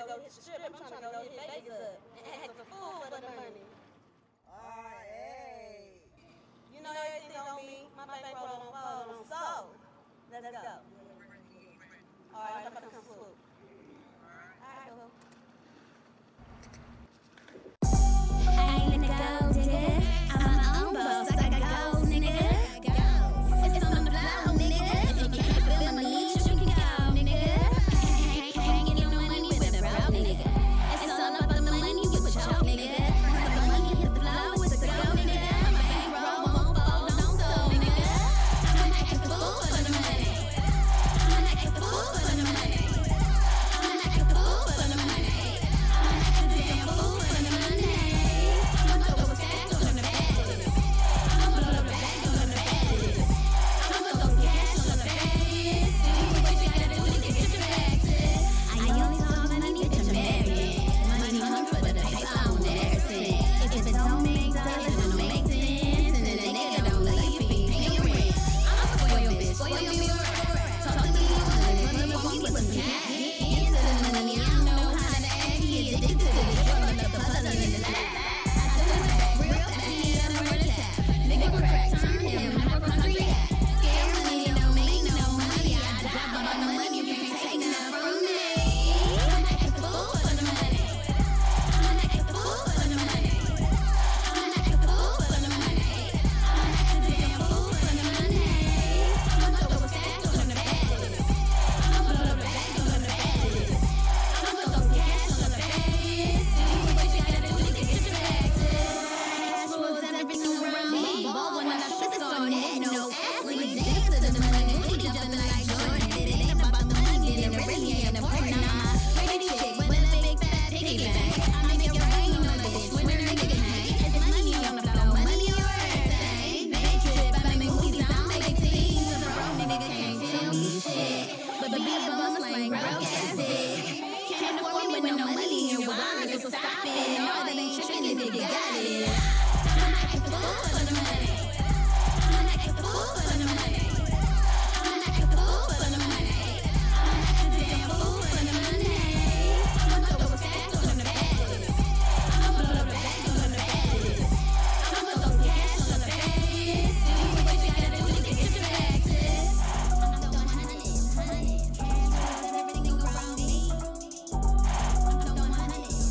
go hit the strip. I'm trying to go hit Vegas up and act a fool for the money. Hey. You know everything on me. My bankroll don't fold on soul. Let's go. All right, I'm about to come swoop. All right, cool. I ain't a gold digger. I'm my own boss. I got gold, nigga. It's on the floor, nigga. If you can't feel my leash, you can go, nigga. Can't get no money with a broke nigga. It's all about the money with a choke, nigga. Once the money hit the floor, it's a go, nigga. My bankroll won't fold on soul, nigga. I'm gonna act a fool for the money. I'm gonna act a fool for the money. I'm gonna act a fool for the money. I'm gonna act a damn fool for the money. I'm gonna throw a stack on the baddest. I'm gonna blow the bag on the baddest. I'm gonna throw cash on the baddest. Do what you gotta do to get your taxes. I only talk money, bitch, I'm married. Money hung for the paper, I won't dare say. If it don't make dollars, it don't make sense. And then a nigga don't love you, be paying rent. I'm a spoil bitch, spoil me right. Talk to me money, put me with some cash. Get into the money, I don't know how to act. He addicted to the drug, the puzzle in the lab. I do it back real fast, he had a murder tap. Nigga crack, turn him, have a country hat. Scare money, don't make no money. I drop all the money, you can't take none from me. I'm gonna act a fool for the money. I'm gonna act a fool for the money. I'm gonna act a fool for the money. I'm gonna act a damn fool for the money. I'm gonna throw a stack on the baddest. I'm gonna blow the bag on the baddest. I'm gonna throw cash on the baddest. Do what you gotta do to get your taxes. Cash rules everything around me. Ball when I flip it on it, no athlete. Dance to the money, we jumping like Jordan. It ain't about the money, and it really ain't important. I'm a pretty chick with a big fat piggy bank. I make it rain on a bitch when a nigga hang. It's money on the floor, money on everything. They trip, I make movies, I don't make scenes. A broke nigga can't tell me shit, but be a bum slang, broke ass dick. Can't afford me with no money here, why? So stop it. All that ain't tricking, the nigga got it. I'm gonna act a fool for the money. I'm gonna act a fool for the money. I'm gonna act a fool for the money. I'm gonna act a damn fool for the money. I'm gonna throw a stack on the baddest. I'm gonna blow the bag on the baddest. I'm gonna throw cash on the baddest. Do what you gotta do to get your taxes. I'm throwing hundreds. Cash rules everything around me. I'm throwing hundreds.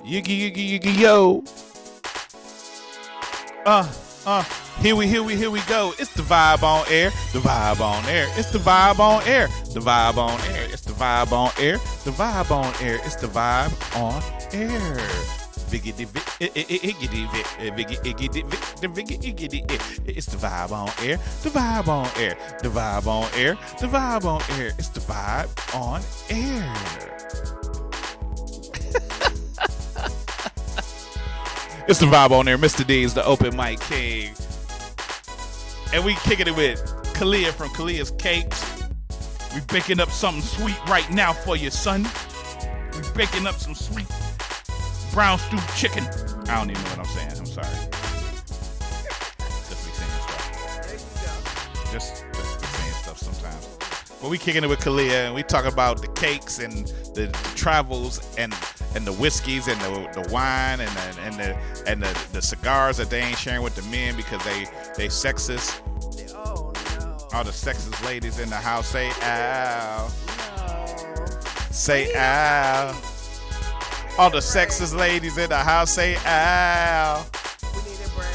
Yo. Here we go. It's the vibe on air. The vibe on air. It's the vibe on air. The vibe on air. It's the vibe on air. The vibe on air. It's the vibe on air. It's the vibe on air. The vibe on air. The vibe on air. The vibe on air. It's the vibe on air. It's the vibe on there. Mr. D's the open mic king. And we kicking it with Kalia from KALIA'S Cakes. We baking up something sweet right now for you, son. We baking up some sweet brown stew chicken. I don't even know what I'm saying. I'm sorry. Just be saying stuff. There you go. Just be saying stuff sometimes. But we kicking it with Kalia, and we talk about the cakes and the travels and the whiskeys and the wine and the cigars that they ain't sharing with the men because they sexist. Oh no! All the sexist ladies in the house say ow. No. Say ow. All the sexist ladies in the house say ow. We need a break.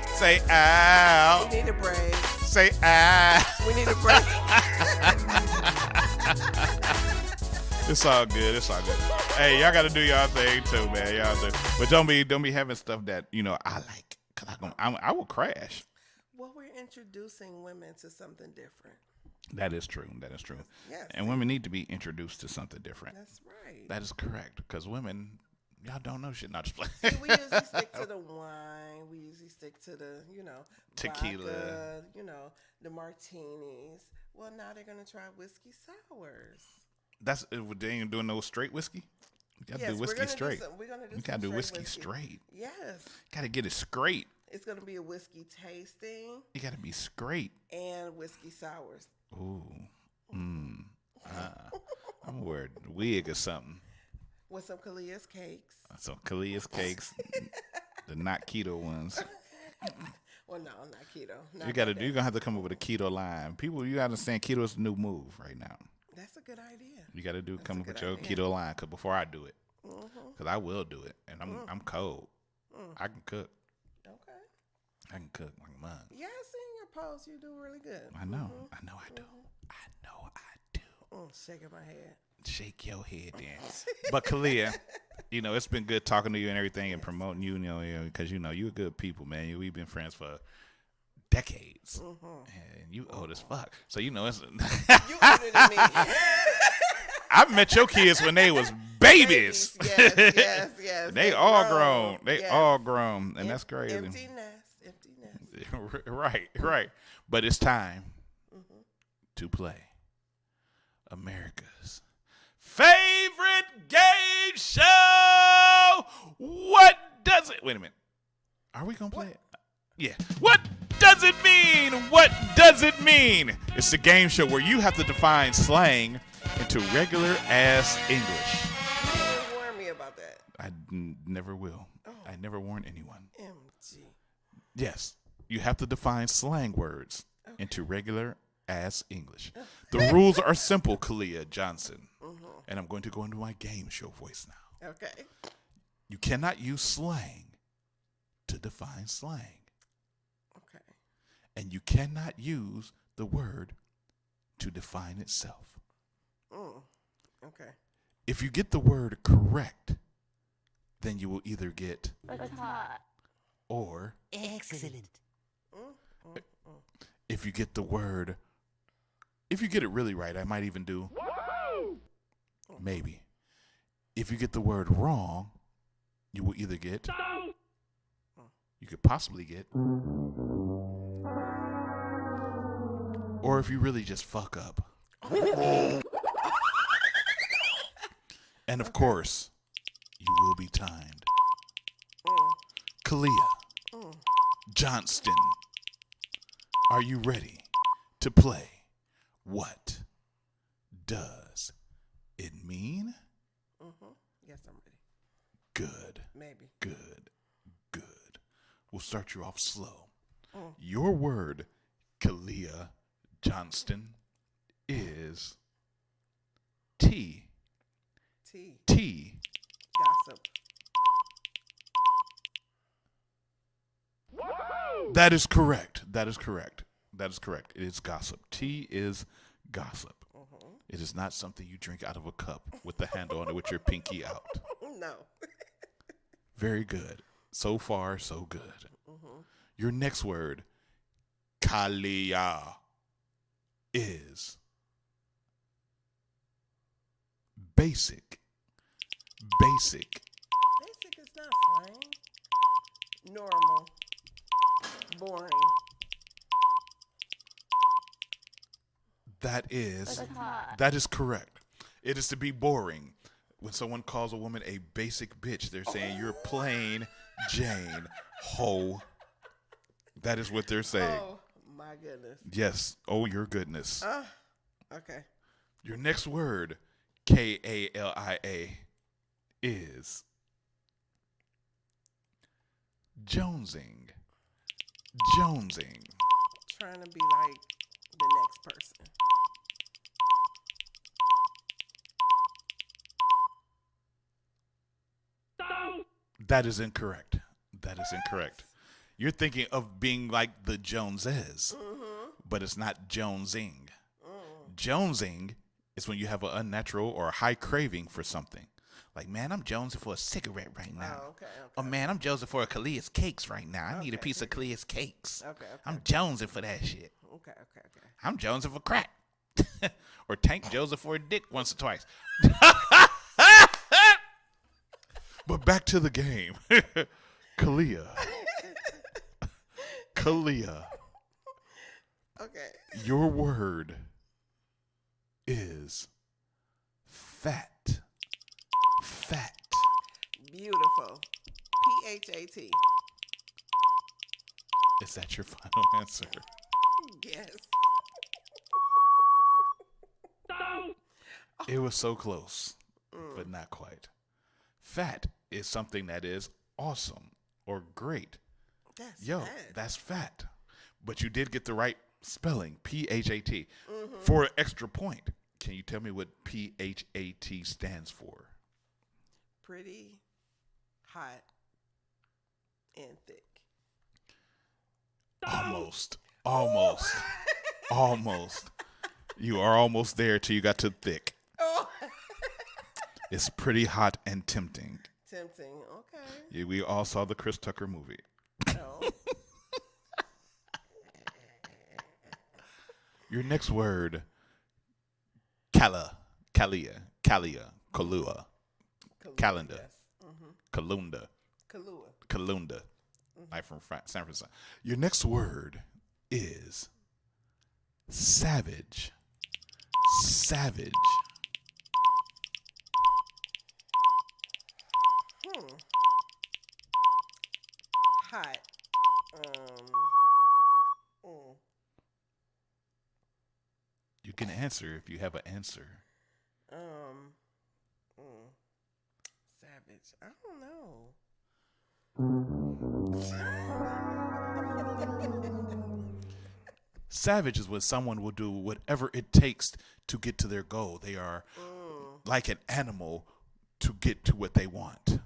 Say ow. We need a break. Say ow. We need a break. It's all good. It's all good. Hey, y'all got to do y'all thing too, man. Y'all do. But don't be having stuff that I like. Cause I will crash. Well, we're introducing women to something different. That is true. That is true. Yes. And women need to be introduced to something different. That's right. That is correct. Because women, y'all don't know shit. Not just play. See, we usually stick to the wine. We usually stick to the, Tequila. Vodka, the martinis. Well, now they're gonna try whiskey sours. That's they ain't doing no straight whiskey. You gotta do whiskey straight. We're gonna do. You gotta do whiskey straight. Yes. Gotta get it straight. It's gonna be a whiskey tasting. You gotta be straight. And whiskey sours. Ooh. I'm wearing a wig or something. With some KALIA'S cakes. Some KALIA'S cakes. The not keto ones. Well, no, not keto. You're gonna have to come up with a keto line. People, you gotta understand keto is the new move right now. That's a good idea. You got to come up with your keto line, cause before I do it, cause I will do it, and I'm cold. I can cook. Okay. I can cook like a mug. Yeah, I seen your post. You do really good. I know. I know I do. I know I do. Shaking my head. Shake your head, then. But Kalia, it's been good talking to you and everything, and promoting you, because you're good people, man. We've been friends for decades, and you old as fuck. So it's you older than me. I met your kids when they was babies. Yes. They all grown. They all grown, and that's crazy. Empty nest. Right. But it's time to play America's favorite game show. What does it? Wait a minute. Are we gonna play it? Yeah. What does it mean? What does it mean? It's a game show where you have to define slang into regular ass English. You didn't warn me about that. I never will. Oh. I never warn anyone. MG. Yes. You have to define slang words into regular ass English. The rules are simple, Kalia Johnson. And I'm going to go into my game show voice now. Okay. You cannot use slang to define slang. Okay. And you cannot use the word to define itself. Okay. If you get the word correct, then you will either get or excellent. If you get it really right, I might even do maybe. If you get the word wrong, you will either get you could possibly get, or if you really just fuck up. And of course, you will be timed. Kalia Johnston, are you ready to play? What does it mean? Yes, I'm ready. Good. Maybe. Good. We'll start you off slow. Your word, Kalia Johnston, is T. Gossip. That is correct. That is correct. That is correct. It is gossip. Tea is gossip. It is not something you drink out of a cup with the handle on it with your pinky out. No. Very good. So far, so good. Your next word, Kalia, is basic. Basic. Basic is not slang. Normal. Boring. That is correct. It is to be boring. When someone calls a woman a basic bitch, they're saying you're plain Jane hoe. That is what they're saying. Oh, my goodness. Yes. Oh, your goodness. Okay. Your next word, Kalia, is jonesing. Jonesing. Trying to be like the next person. That is incorrect. That is incorrect. You're thinking of being like the Joneses, but it's not jonesing. Jonesing is when you have an unnatural or a high craving for something. Like, man, I'm jonesing for a cigarette right now. Oh, okay. Oh, man, I'm jonesing for a KALIA'S Cakes right now. I need a piece of KALIA'S Cakes. I'm jonesing for that shit. Okay. I'm jonesing for crack. Or Tank Joseph for a dick once or twice. But back to the game. Kalia. Kalia. Okay. Your word is fat. Fat. Beautiful. PHAT. Is that your final answer? Yes. It was so close, but not quite. Fat is something that is awesome or great. That's fat. But you did get the right spelling, PHAT. For an extra point, can you tell me what PHAT stands for? Pretty, hot, and thick. Almost. You are almost there till you got to thick. Oh. It's pretty hot and tempting. Tempting, okay. Yeah, we all saw the Chris Tucker movie. Oh. Your next word, Kalia, Kalua, calendar, Yes. Kalunda, like from San Francisco. Your next word is savage. Savage. Hot. You can answer if you have an answer. Savage. I don't know. Savage is when someone will do whatever it takes to get to their goal. They are like an animal to get to what they want.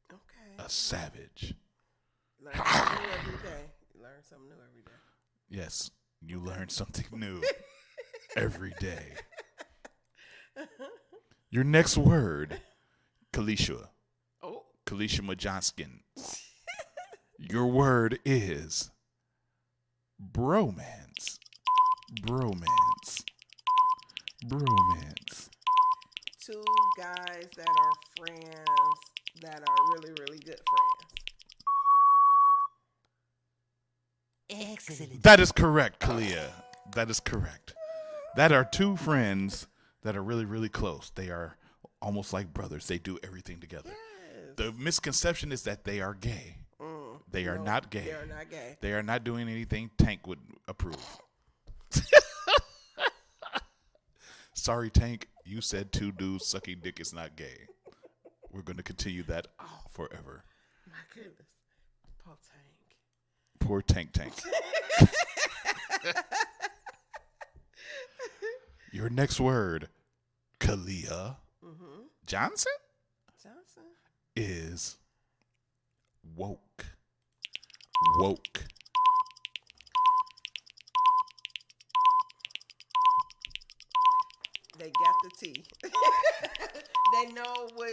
Okay. A savage. Learn something new every day. Learn something new every day. Yes, you learn something new every day. Your next word, Kalisha. Oh. Kalisha Majonskin. Your word is bromance. Bromance. Bromance. Two guys that are friends that are really, really good friends. Excellent. That is correct, Kalia. That is correct. That are two friends that are really, really close. They are almost like brothers. They do everything together. Yes. The misconception is that they are gay. They are not gay. They are not gay. They are not doing anything Tank would approve. Sorry, Tank. You said two dudes sucking dick is not gay. We're going to continue that forever. My goodness. Poor Tank. Poor Tank. Your next word, Kalia Johnson, is woke. Woke. know what?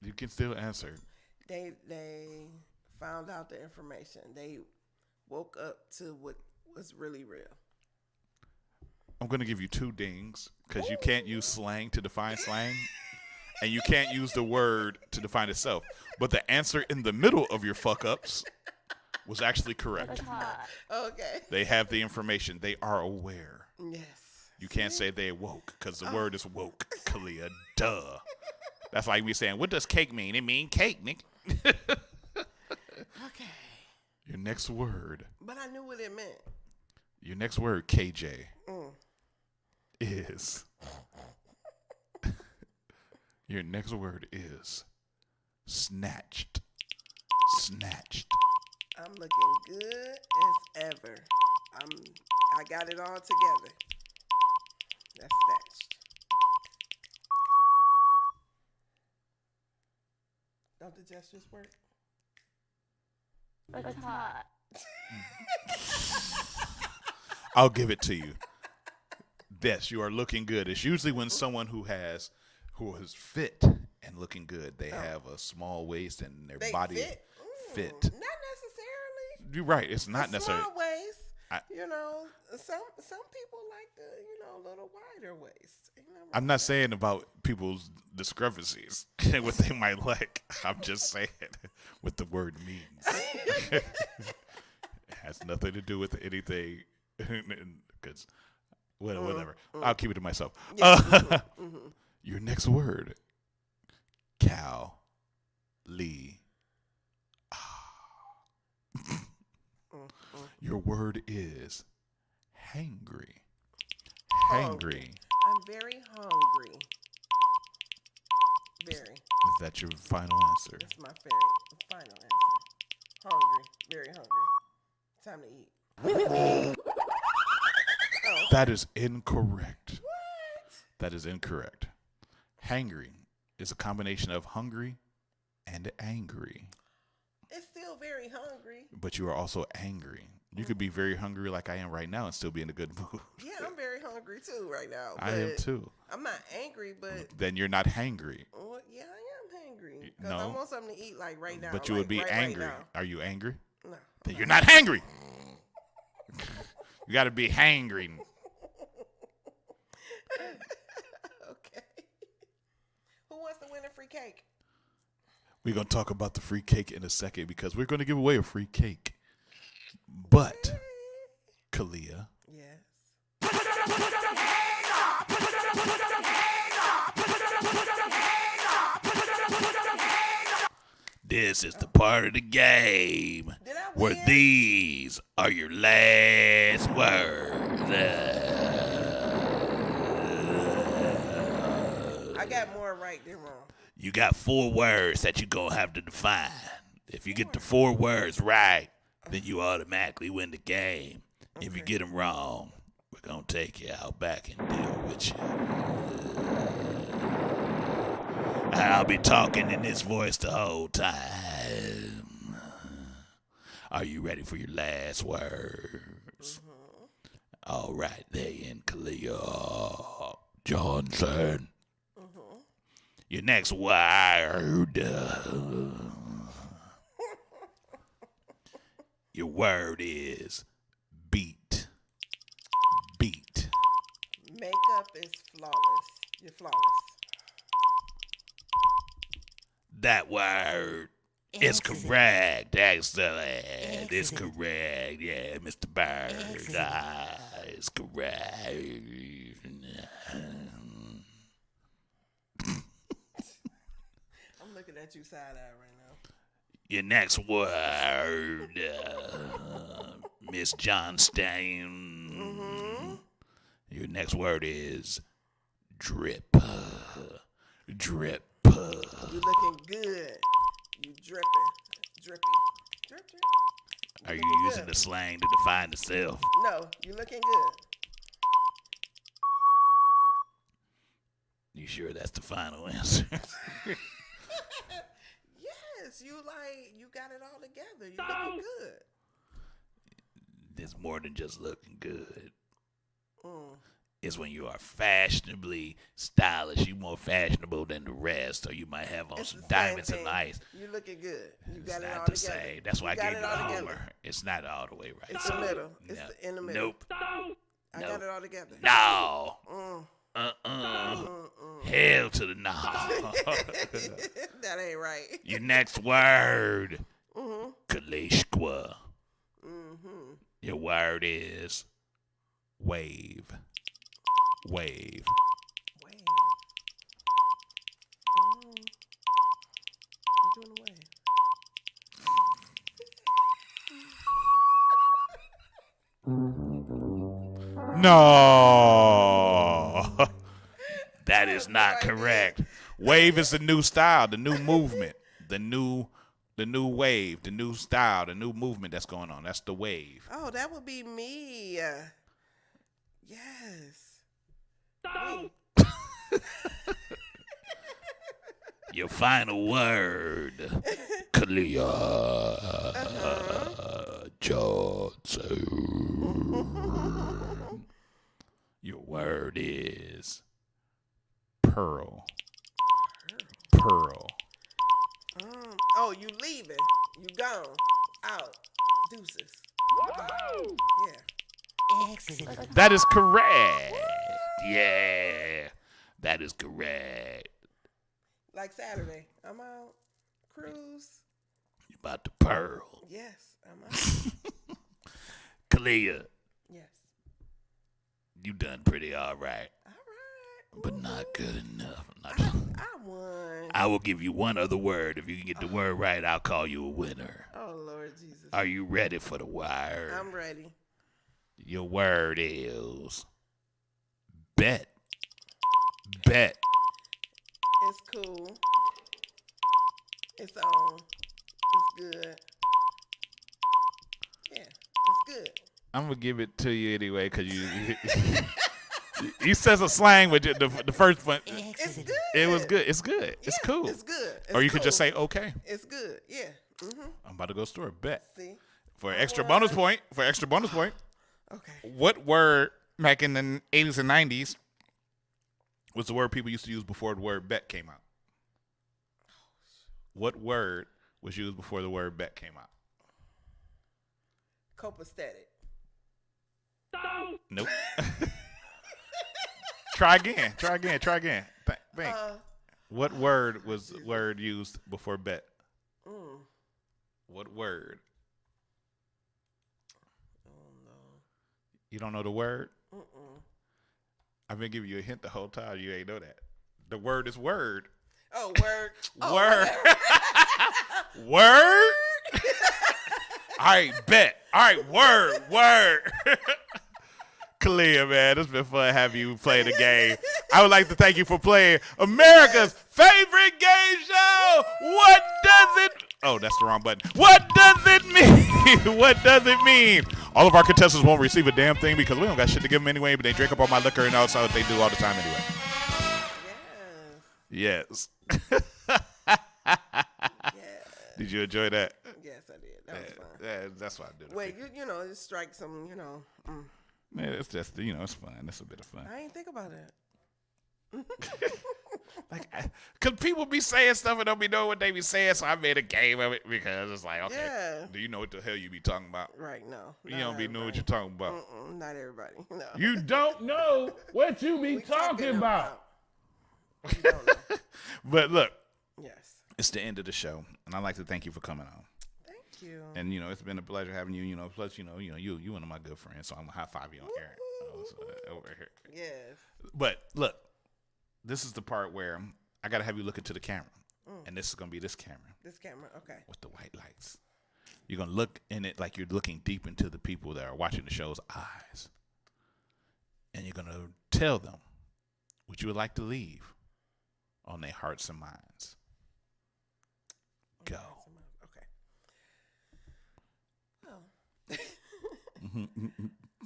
You can still answer. They found out the information. They woke up to what was really real. I'm going to give you 2 dings because you can't use slang to define slang, and you can't use the word to define itself. But the answer in the middle of your fuck-ups was actually correct. Okay. They have the information. They are aware. Yes. You can't say they woke because the word is woke, Kalia. Duh. That's like me saying, what does cake mean? It mean cake, nigga. Okay. Your next word. But I knew what it meant. Your next word, KJ, is. Your next word is snatched. Snatched. I'm looking good as ever. I got it all together. That's snatched. Don't the gestures work? It's hot. I'll give it to you. Yes, you are looking good. It's usually when someone who is fit and looking good, they have a small waist and their body fit. Not necessarily. You're right. It's not a necessarily. Small waist. Some people like the little wider waist. I'm not saying about people's discrepancies and what they might like. I'm just saying what the word means. It has nothing to do with anything. Because whatever. I'll keep it to myself. Yeah. Your next word, cow, Lee. Your word is hangry. Hangry. I'm very hungry. Very. Is that your final answer? That's my final answer. Hungry. Very hungry. Time to eat. That is incorrect. What? That is incorrect. Hangry is a combination of hungry and angry. It's still very hungry. But you are also angry. You could be very hungry like I am right now and still be in a good mood. Yeah, I'm very hungry too right now. I am too. I'm not angry, but... Then you're not hangry. Well, yeah, I am hangry. Because No. I want something to eat like right now. But you would be angry. Right Are you angry? No. Then you're not hangry. You got to be hangry. Okay. Who wants to win a free cake? We're going to talk about the free cake in a second because we're going to give away a free cake. But, Kalia. Yes. This is the part of the game where these are your last words. I got more right than wrong. You got 4 words that you're going to have to define. If you get the 4 words right, then you automatically win the game. If you get them wrong, we're going to take you out back and deal with you. I'll be talking in this voice the whole time. Are you ready for your last words? All right, then, Kalia Johnson. Your next word. Your word is beat. Beat. Makeup is flawless. You're flawless. That word is correct. Excellent. It's correct. Yeah, Mr. Bird. It's correct. I'm looking at you side-eye right now. Your next word, Miss Johnstein. Your next word is drip. Drip. You looking good. You dripping. Drippy. Drip, drip. Are you looking using good. the slang to define itself? No, you looking good. You sure that's the final answer? Yes, you got it all together. You looking good. There's more than just looking good. is when you are fashionably stylish. You more fashionable than the rest, or you might have on some diamonds and ice. You looking good. You got It's it all not the together. same. That's why I got gave it you all a together. homer. It's not all the way right. It's the middle. It's No. in the middle. Nope. I got it all together. No. Mm. Hell to the no. That ain't right. Your next word. Mm-hmm. Kalishqua. Mm-hmm. Your word is wave. Wave. Wave. I'm doing a wave. No. That is not correct. Wave is the new style, the new movement, the new wave, the new style, the new movement that's going on. That's the wave. Oh, that would be me. Yes. Me. Your final word, Kalia Johnson. Your word is pearl. Pearl. Oh, you leaving? You gone? Out? Deuces. Yeah. Excellent. That is correct. Yeah, that is correct. Like Saturday, I'm out. Cruise. You about to pearl. Yes, I'm out. Kalia, Yes. you done pretty all right. All right. But not good enough. I won. I will give you one other word. If you can get the word right, I'll call you a winner. Oh, Lord Jesus. Are you ready for the word? I'm ready. Your word is bet. Bet. It's cool. It's on. It's good. Yeah, it's good. I'm going to give it to you anyway because you he says a slang with the first one. It's good. It was good. It's good. It's Yeah, cool. It's good. Or you It's could just cool. say okay. It's good. Yeah. Mm-hmm. I'm about to go store. Bet. See? For an extra bonus point. For extra bonus point. Okay. What word back in the 80s and 90s was the word people used to use before the word bet came out? What word was used before the word bet came out? Copacetic. Nope. Try again. Think. What word was word used before bet? What word? Oh, no. You don't know the word? Mm-mm. I've been giving you a hint the whole time. You ain't know that. The word is word. Oh, word. Oh, Word. Word? All right, bet. All right, word. Kalia, man, it's been fun having you play the game. I would like to thank you for playing America's favorite game show. What does it? Oh, that's the wrong button. What does it mean? What does it mean? All of our contestants won't receive a damn thing because we don't got shit to give them anyway, but they drink up all my liquor and all what they do all the time anyway. Yes. Did you enjoy that? Yes, I did. That was fun. Yeah, that's what I did. Wait, you know, just strike some, you know. Man, it's just, it's fun. It's a bit of fun. I ain't think about it. Because people be saying stuff and don't be knowing what they be saying, so I made a game of it because it's like, okay, Yeah. do you know what the hell you be talking about? Right, no. You don't be knowing what you're talking about. Not everybody. No. You don't know what you be talking about. But look, yes, it's the end of the show, and I'd like to thank you for coming on. Thank you. And it's been a pleasure having you. Plus, you one of my good friends, so I'm gonna high five you on air over here. Yes. But look, this is the part where I gotta have you look into the camera, and this is gonna be this camera. This camera, okay. With the white lights, you're gonna look in it like you're looking deep into the people that are watching the show's eyes, and you're gonna tell them what you would like to leave on their hearts and minds. Go. Okay.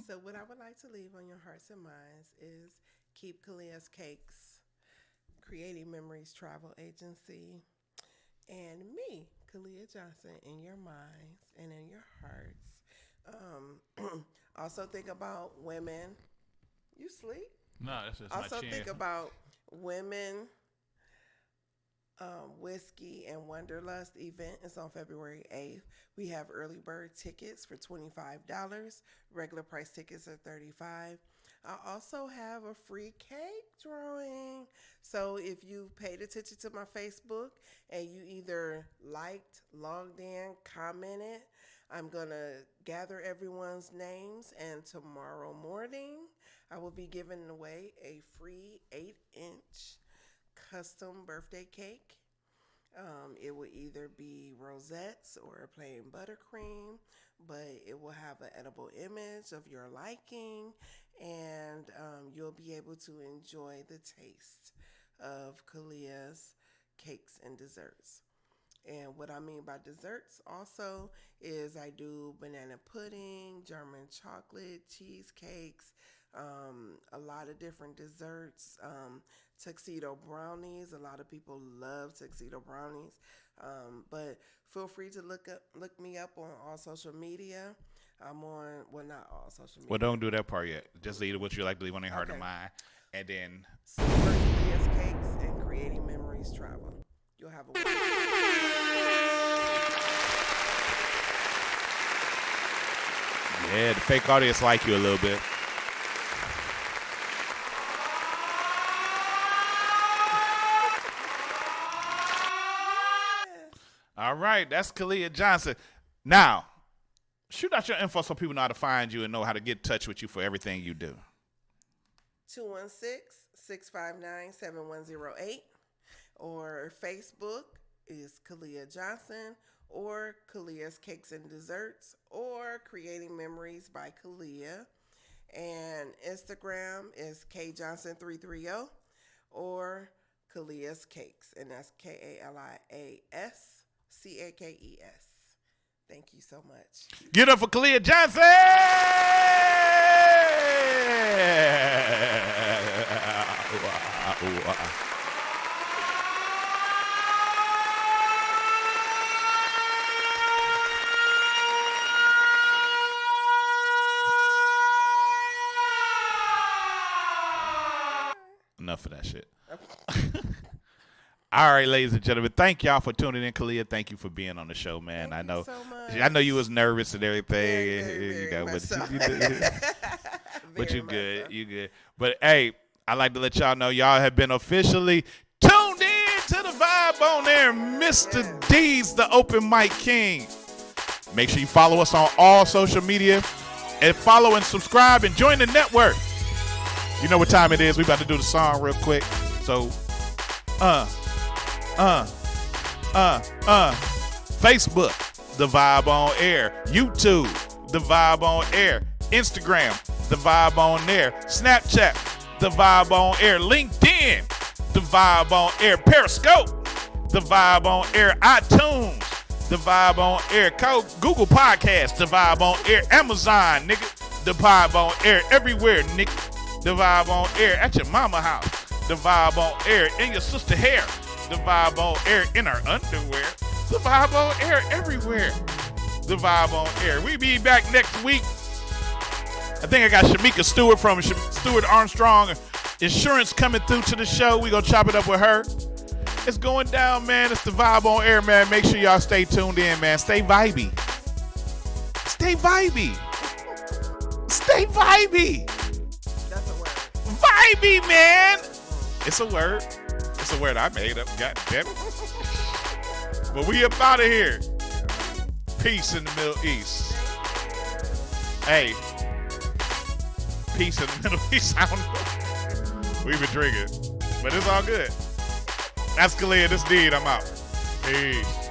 So what I would like to leave on your hearts and minds is keep KALIA'S Cakes, Creating Memories Travel Agency, and me, Kalia Johnson, in your minds and in your hearts. Also think about women. You sleep? No, that's just Also my chin. think about women. Whiskey and Wanderlust event is on February 8th. We have early bird tickets for $25. Regular price tickets are $35. I also have a free cake drawing. So if you paid attention to my Facebook and you either liked, logged in, commented, I'm going to gather everyone's names, and tomorrow morning I will be giving away a free 8-inch custom birthday cake. It will either be rosettes or a plain buttercream, but it will have an edible image of your liking, and you'll be able to enjoy the taste of KALIA'S Cakes and Desserts. And what I mean by desserts also is I do banana pudding, German chocolate, cheesecakes, a lot of different desserts, tuxedo brownies. A lot of people love tuxedo brownies. But feel free to look me up on all social media. I'm on, well, not all social media. Well, don't do that part yet. Just leave what you like to leave on your heart and mind. And then KALIA'S Cakes and Creating Memories Travel. You'll have a yeah, the fake audience like you a little bit. All right, that's Kalia Johnson. Now, shoot out your info so people know how to find you and know how to get in touch with you for everything you do. 216-659-7108, or Facebook is Kalia Johnson, or KALIA'S Cakes and Desserts, or Creating Memories by Kalia. And Instagram is KJohnson330, or KALIA'S Cakes, and that's KALIAS CAKES. Thank you so much. Get up for Kalia Johnson! Enough of that shit. All right, ladies and gentlemen, thank y'all for tuning in. Kalia, thank you for being on the show, man. Thank you so much. I know you was nervous and everything. But you good. You good. But hey, I'd like to let y'all know y'all have been officially tuned in to the vibe on there. Mr. D's, the open mic king. Make sure you follow us on all social media and follow and subscribe and join the network. You know what time it is. We about to do the song real quick. So, Facebook, The Vibe on Air. YouTube, The Vibe on Air. Instagram, The Vibe on Air. Snapchat, The Vibe on Air. LinkedIn, The Vibe on Air. Periscope, The Vibe on Air. iTunes, The Vibe on Air. Google Podcasts, The Vibe on Air. Amazon, nigga, The Vibe on Air. Everywhere, nigga, The Vibe on Air. At your mama house, The Vibe on Air. In your sister hair, The Vibe on Air. In her underwear, The Vibe on Air. Everywhere, The Vibe on Air. We be back next week. I think I got Shamika Stewart from Stewart Armstrong Insurance coming through to the show. We gonna chop it up with her. It's going down, man. It's The Vibe on Air, man. Make sure y'all stay tuned in, man. Stay vibey. Stay vibey. Stay vibey. That's a word. Vibey, man. It's a word. It's a word I made up. God damn it. But we up out of here. Peace in the Middle East. Hey. Peace in the Middle East. I don't know. We've been drinking. But it's all good. That's Kalia. This Deed. I'm out. Peace.